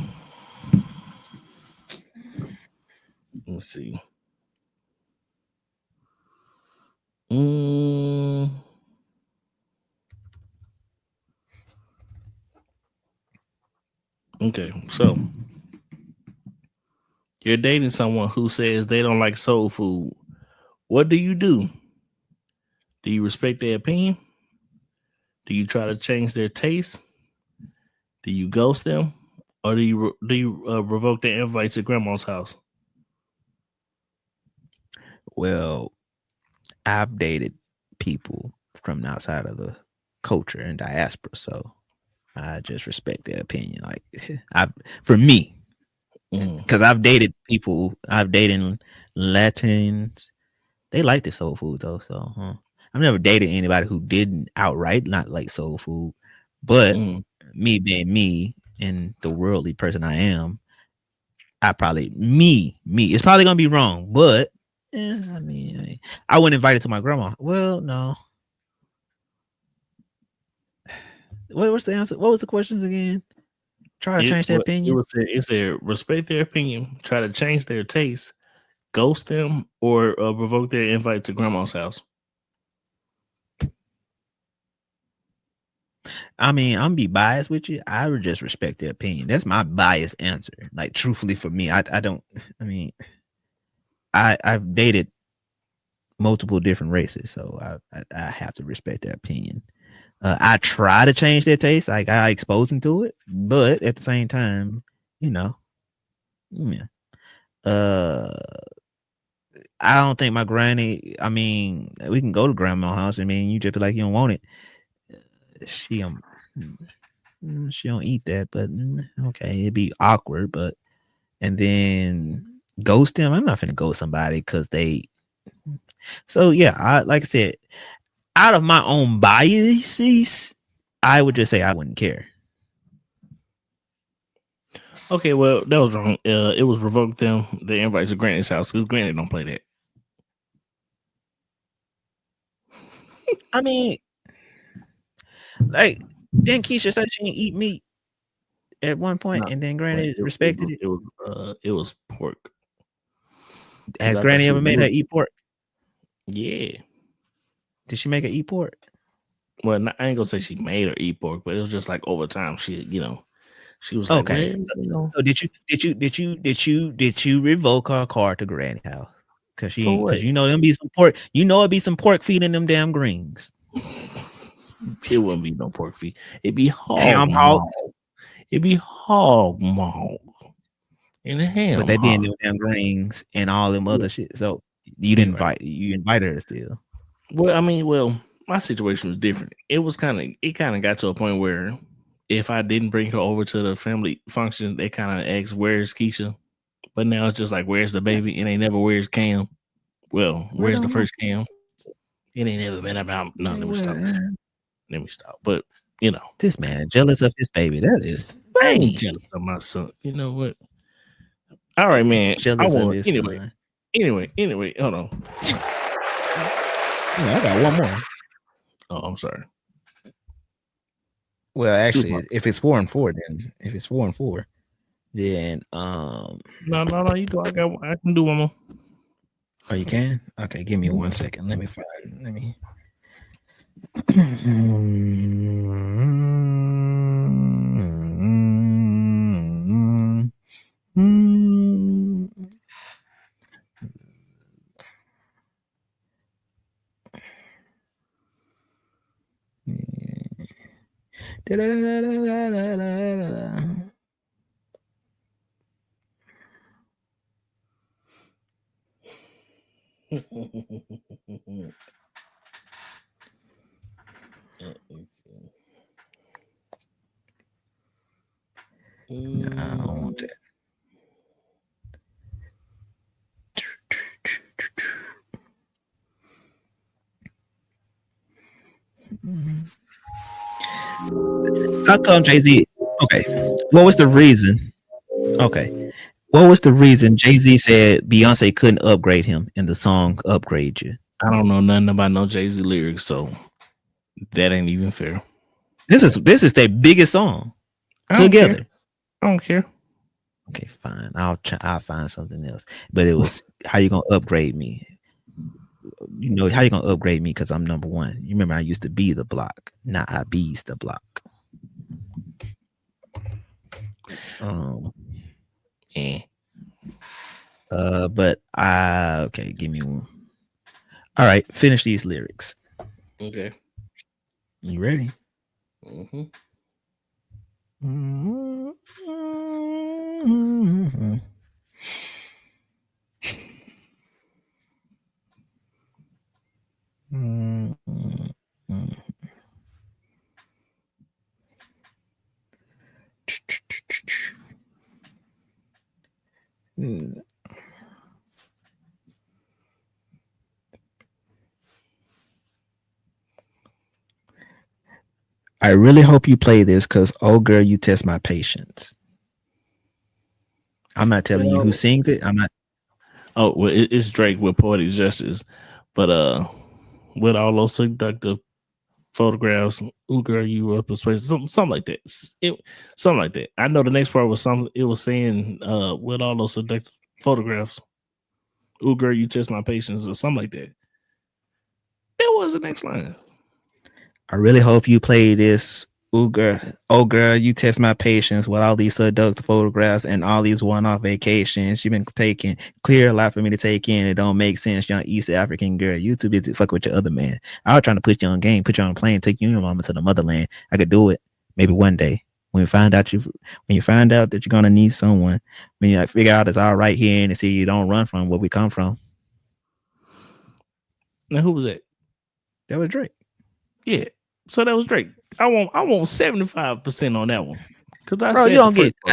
me see. Mm, okay, so you're dating someone who says they don't like soul food. What do you do? Do you respect their opinion? Do you try to change their taste? Do you ghost them, or do you revoke their invite to grandma's house?
Well, I've dated people from outside of the culture and diaspora, so I just respect their opinion. Like, for me,
Mm,
because I've dated people, I've dated Latins. They like the soul food though, so I've never dated anybody who didn't outright not like soul food. But
mm.
me being me and the worldly person I am, I probably me. It's probably gonna be wrong, but I mean, I wouldn't invite it to my grandma. Well, no. What's the answer? What was the questions again? Try to change their opinion.
It said respect their opinion, try to change their taste, ghost them, or revoke their invite to grandma's house.
I mean, I'm be biased with you. I would just respect their opinion. That's my biased answer. Like, truthfully, for me, I don't. I mean, I've dated multiple different races, so I have to respect their opinion. I try to change their taste, like I expose them to it, but at the same time, yeah. I don't think my granny. I mean, we can go to grandma's house. I mean, you just be like you don't want it. She don't eat that, but okay, it'd be awkward. But and then ghost them. I'm not finna ghost somebody because they. So yeah, like I said, out of my own biases, I would just say I wouldn't care.
Okay, well, that was wrong. It was revoke them the invite to Granny's house because Granny don't play that.
I mean, like, then Keisha said she didn't eat meat at one point, and then Granny respected it.
It was pork.
Has Granny ever made her eat pork?
Yeah.
Did she make her eat pork?
Well, I ain't gonna say she made her eat pork, but it was just like over time. She was
okay.
Like, well,
so did you revoke her card to Granny house? Because you know them be some pork. You know it'd be some pork feet in them damn greens.
It wouldn't be no pork feet. It'd be hog maw. It'd be hog maw. And the ham.
But they be in them damn greens and all them other shit. So you didn't invite her still.
Well, my situation was different. It kind of got to a point where if I didn't bring her over to the family function, they kind of asked, "Where's Keisha?" But now it's just like, "Where's the baby?" And they never, "Where's Cam?" Well, where's the first Cam? It ain't never been about. No, let me stop. But
this man jealous of his baby. That is funny.
I ain't jealous of my son. You know what? All right, man.
Jealous of his
son. Anyway, hold on.
I got one more.
Oh, I'm sorry.
Well, actually, if it's 4-4, then
no, you go. I can do one more.
Oh, you can? Okay, give me 1 second. Let me find. Let me. No, I don't want that. How come Jay-Z? Okay, what was the reason? Okay, what was the reason Jay-Z said Beyonce couldn't upgrade him in the song "Upgrade You"?
I don't know nothing about no Jay-Z lyrics, so that ain't even fair.
This is their biggest song together.
I don't care.
Okay, fine. I'll find something else. But it was how you gonna upgrade me? You know how you gonna upgrade me because I'm number one. You remember I used to be the block, not I be's the block.
Eh.
But okay, give me one. All right, finish these lyrics.
Okay.
You ready?
Mm-hmm.
I really hope you play this because, oh girl, you test my patience. I'm not telling you who sings it. I'm not.
Oh, well, it's Drake with Poetic Justice, but with all those seductive photographs, ooh girl, you were persuasive, something like that. Something like that. I know the next part was something. It was saying, with all those seductive photographs, ooh girl, you test my patience, or something like that. That was the next line.
I really hope you play this. Ooh, girl, oh girl, you test my patience with all these seductive photographs and all these one-off vacations you've been taking. Clear a lot for me to take in. It don't make sense, young East African girl. You too busy fucking with your other man. I was trying to put you on game, put you on a plane, take you and your mama to the motherland. I could do it, maybe one day. When you find out that you're gonna need someone, when you figure out it's all right here and see you don't run from where we come from.
Now who was that?
That was Drake.
Yeah, so that was Drake. I want 75% on that one because I
Bro,
said
you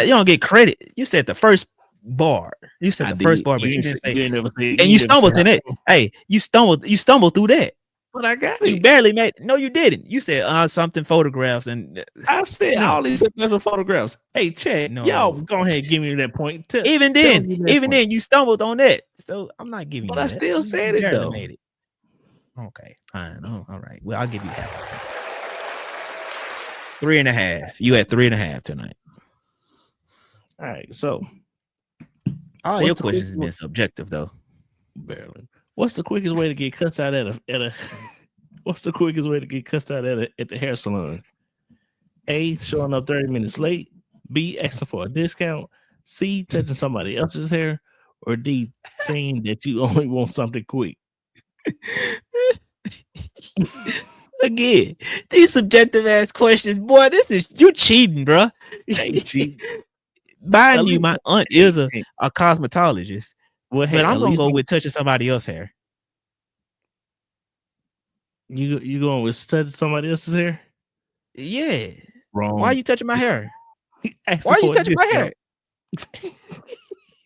don't get credit. You said the first bar. You said the first bar, but you didn't say. And you stumbled in it. Hey, you stumbled through that.
But I got
You
it.
barely made. No, you didn't. You said something photographs and.
I said all these photographs. Hey, Chad, y'all go ahead and give me that point.
Even then, you stumbled on that. So I'm not giving you that.
But I still said it though.
Made it. Okay, fine. Oh, all right. Well, I'll give you half. 3.5. You had 3.5 tonight.
All right. So,
all your questions have been subjective though.
Barely. What's the quickest way to get cussed out at a? What's the quickest way to get cussed out at the hair salon? A, showing up 30 minutes late. B, asking for a discount. C, touching somebody else's hair. Or D, saying that you only want something quick.
Again, these subjective ass questions, boy. You cheating, bro.
Cheating.
Mind you, my aunt is a cosmetologist.
Well, hey,
but I'm gonna go with touching somebody else's hair.
You going with touching somebody else's hair?
Yeah.
Wrong.
Why are you touching my hair? Why are you touching my hair?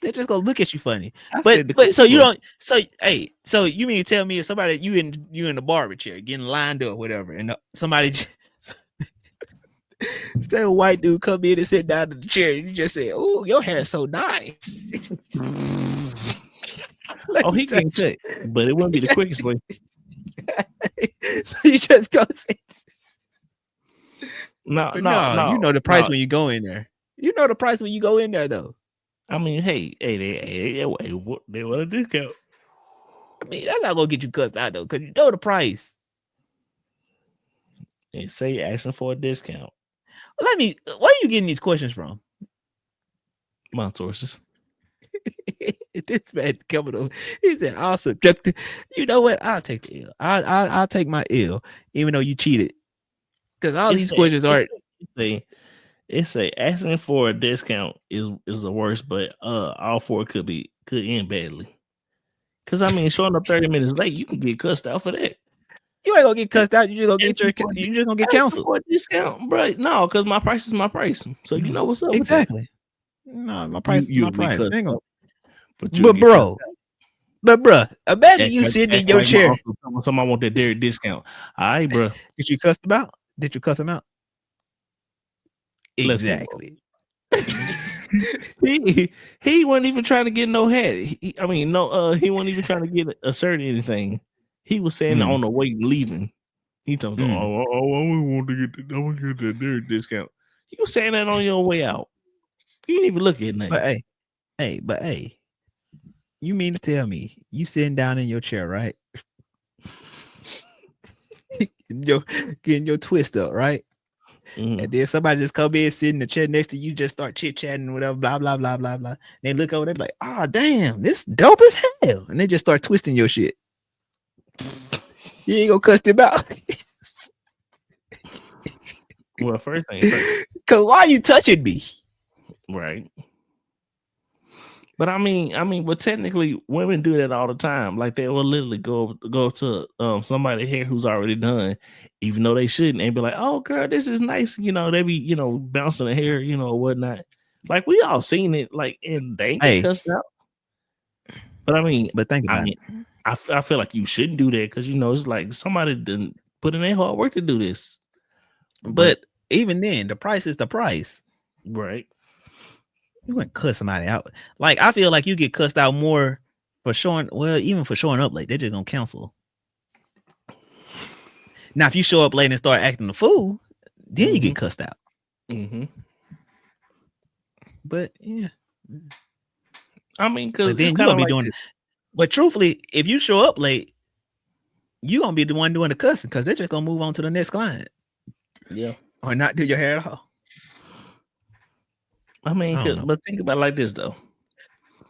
They're just gonna look at you funny. But so you don't. So hey, so you mean to tell me if somebody you in the barber chair getting lined up, whatever, and somebody that white dude come in and sit down in the chair, and you just say, "Oh, your hair is so nice."
Oh, he can cut, but it wouldn't be the quickest way.
So you just go say,
no.
You know the price when you go in there. You know the price when you go in there, though.
I mean, hey, they want a discount.
I mean, that's not gonna get you cussed out though, because you know the price.
They say you're asking for a discount.
Where are you getting these questions from?
My sources.
This man coming over. He said, "I'll subject. You know what? I'll take the L. I'll take my L, even though you cheated. Because all these questions are.
It's asking for a discount is the worst, but all four could end badly. Because I mean, showing up 30 minutes late, you can get cussed out for that.
You ain't gonna get cussed out. You just gonna get counseled
for a discount, bro. No, because my price is my price. So you know what's up.
Exactly. No, my price is my price. But bro, imagine you sitting in your chair.
Somebody want that dairy discount. All right, bro.
Did you cuss them out? Did you cuss him out? Exactly.
he wasn't even trying to get no head. He wasn't even trying to get assert anything. He was saying on the way leaving. He told me, I want to get the dairy discount. You saying that on your way out. You didn't even look at nothing.
But hey, you mean to tell me you sitting down in your chair, right? Getting your twist up, right?
Mhm.
And then somebody just come in, sit in the chair next to you, just start chit chatting, whatever, blah blah blah blah blah. They look over, they be like, "Oh damn, this dope as hell," and they just start twisting your shit. You ain't gonna cuss them out.
Well, first thing first,
Cause why you touching me?
right? But I mean, but technically, women do that all the time. Like they will literally go to somebody here who's already done, even though they shouldn't, and be like, "Oh, girl, this is nice." You know, they be bouncing the hair, or whatnot. Like we all seen it. Like and they ain't get cussed out. But I mean,
think about it.
I feel like you shouldn't do that because it's like somebody didn't put in their hard work to do this.
But even then, the price is the price,
right?
You wouldn't cuss somebody out. Like I feel like you get cussed out more for showing. Well, even for showing up late, they're just gonna cancel. Now, if you show up late and start acting a fool, then you get cussed out.
Mm-hmm.
But yeah,
I mean, because
then you're gonna be doing it. But truthfully, if you show up late, you're gonna be the one doing the cussing because they're just gonna move on to the next client.
Yeah,
or not do your hair at all.
I mean, but think about it like this though.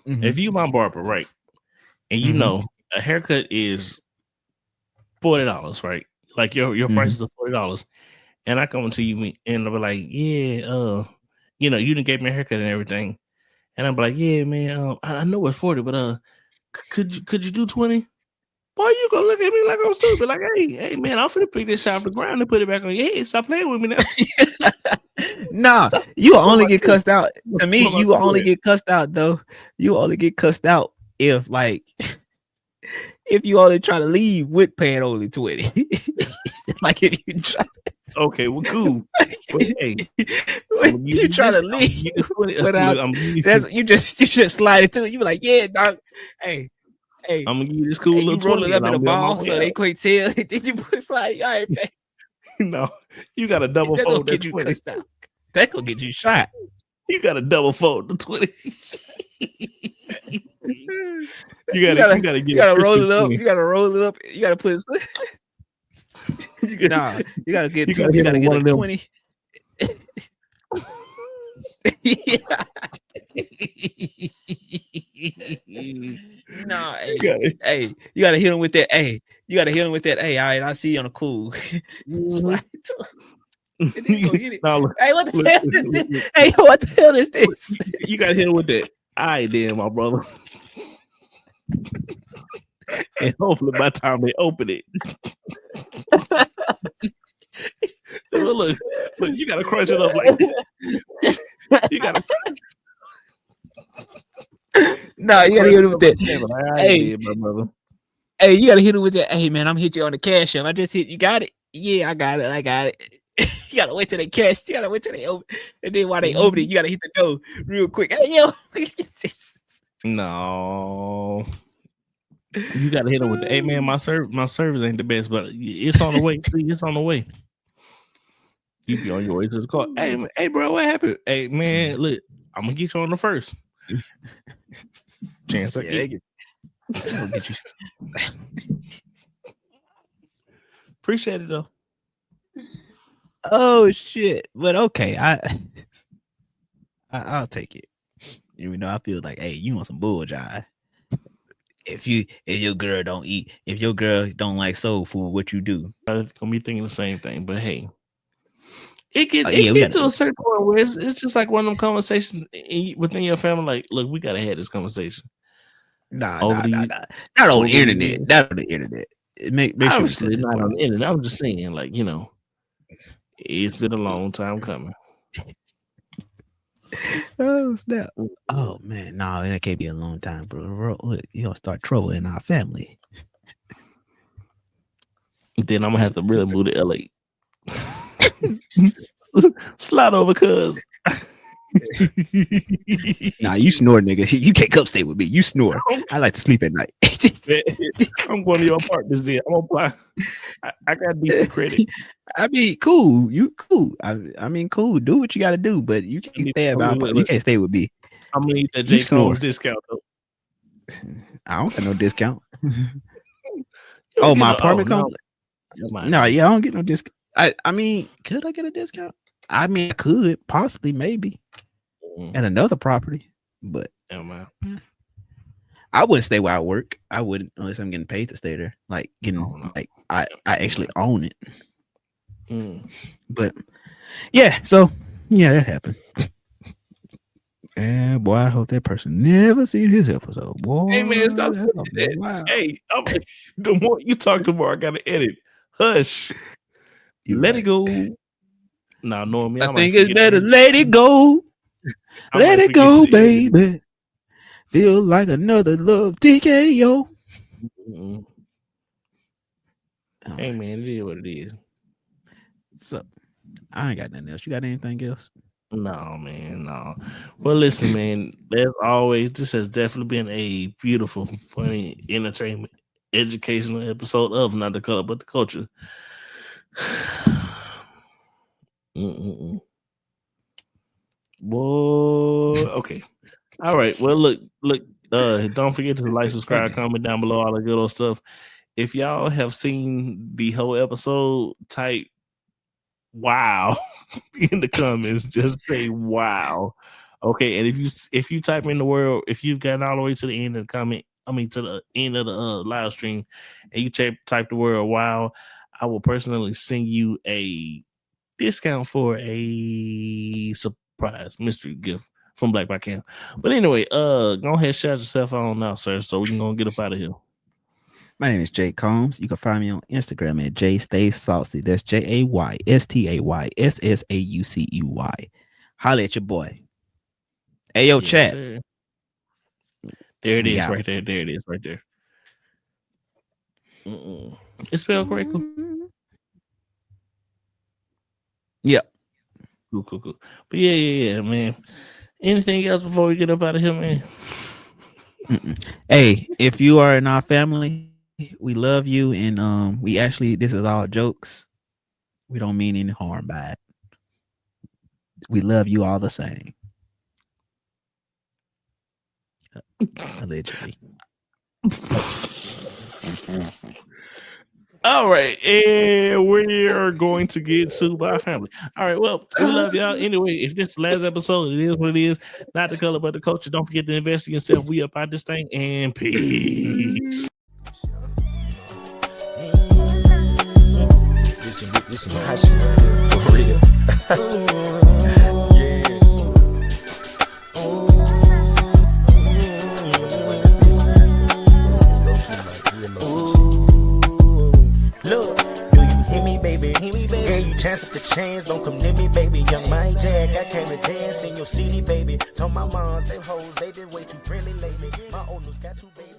Mm-hmm.
If you my barber, right, and a haircut is $40, right? Like your prices are $40, and I come to you and I'll be like, yeah, you didn't give me a haircut and everything, and I'm like, yeah, man, I know it's 40, but could you do 20? Boy, you gonna look at me like I'm stupid? Like, hey, man, I'm finna pick this shit off the ground and put it back on your head. Stop playing with me now.
Nah, you only get cussed out. To me, you only get cussed out though. You only get cussed out if you only try to leave with paying only 20. Like if you try.
Okay, well, cool. But hey,
you try to leave without you just slide it to it. You be like, yeah, dog. Hey,
I'm gonna give you this cool little
you roll it up in a ball so they can't tell. Did you put it slide? All right, man.
No, you got a double fold.
Get you cussed out. That gonna get you shot.
You got a double fold the 20. You gotta
roll it up. You gotta roll it up. You gotta put it. You gotta get a 20. Yeah. No, hey, you gotta hit him with that. Hey, you gotta hit him with that. Hey, all right, I see you on the cool. Slide to him. And then go hit it.
No,
hey, what the hell is this? Hey, what the hell is this?
You gotta hit him with that. All right, then, my brother. And hopefully by the time they open it. look, you gotta crunch it up like this. You gotta crunch.
No, you gotta hit him with that.
Hey, my brother.
Hey, you gotta hit him with that. Hey, man, I'm hit you on the cash app. I just hit. You got it? Yeah, I got it. You gotta wait till they cash. You gotta wait till they open. And then while they open it, you gotta hit the door real quick. Hey, yo.
No. You gotta hit them with the hey man, my service ain't the best, but it's on the way. See, it's on the way. You be on your way to the car. Hey, bro, what happened? Hey, man, look, I'm gonna get you on the first. Chance I get. Get you. Appreciate it though.
Oh shit! But okay, I'll take it. Even though I feel like, hey, you want some bull jive. If your girl don't eat, if your girl don't like soul food, what you do?
I'm gonna be thinking the same thing, but hey, it get to a certain point where it's just like one of them conversations within your family. Like, look, we gotta have this conversation.
Not on the internet. Not on the internet.
Obviously not on the internet. I'm just saying, like, it's been a long time coming.
Oh snap! Oh man, no, it can't be a long time, bro. Look, you gonna start trouble in our family.
Then I'm gonna have to really move to LA. Slide over, cuz.
Nah, you snore, nigga. You can't come stay with me. You snore. I like to sleep at night.
I'm going to your apartment then. I'm gonna apply. I got decent credit.
I mean, cool. You cool. I mean, cool. Do what you got to do, but you can't stay about. You can't stay with me.
I'm gonna need that
You
J.
snore.
Combs discount though.
I don't get no discount. Oh, my apartment complex. No, yeah, I don't get no discount. I mean, could I get a discount? I mean, I could possibly, maybe, at another property, but I wouldn't stay where I work. I wouldn't unless I'm getting paid to stay there. Like like I actually own it. But yeah, so yeah, that happened. And boy, I hope that person never sees his episode. Boy,
hey man, stop saying that. Wow. Hey, the more you talk, the more I gotta edit. Hush. Let it go. Now, Normie,
I think it's better. Let it go. Let it go, baby. Feel like another love TKO.
Hey man, it is what it is.
So I ain't got nothing else. You got anything else?
No, man, no. Well, listen, man, as always, this has definitely been a beautiful, funny, entertainment, educational episode of Not the Color But the Culture. Boy, okay. All right. Well, look, don't forget to like, subscribe, comment down below, all the good old stuff. If y'all have seen the whole episode, type wow in the comments. Just say wow. Okay, and if you type in the word, if you've gotten all the way to the end of the comment, to the end of the live stream, and you type the word wow, I will personally send you a discount for a surprise mystery gift from Black by Cam. But anyway, go ahead, shout yourself on now, sir, so we can go get up out of here.
My name is Jay Combs. You can find me on Instagram at JStaySaucy. That's JayStaysaucey. Holla at your boy. Hey, yo,
yes,
chat.
Sir. There it is, right there. There it is, right there. It's spelled correctly.
Yep.
Cool. But yeah, man. Anything else before we get up out of here, man?
Hey, if you are in our family, we love you, and we actually, this is all jokes. We don't mean any harm by it. We love you all the same. Allegedly.
All right, and we are going to get sued by our family. All right, well, we love y'all. Anyway, if this is the last episode, it is what it is. Not the color, but the culture. Don't forget to invest in yourself. We up out this thing, and peace.
This is my shit for real. Yeah. Look, do you hear me, baby? Yeah, you chance with the chains, don't come near me, baby. Young Mike Jack, I came to dance in your city, baby. Told my moms, they hoes, they been way too friendly lately. My old news got two babies.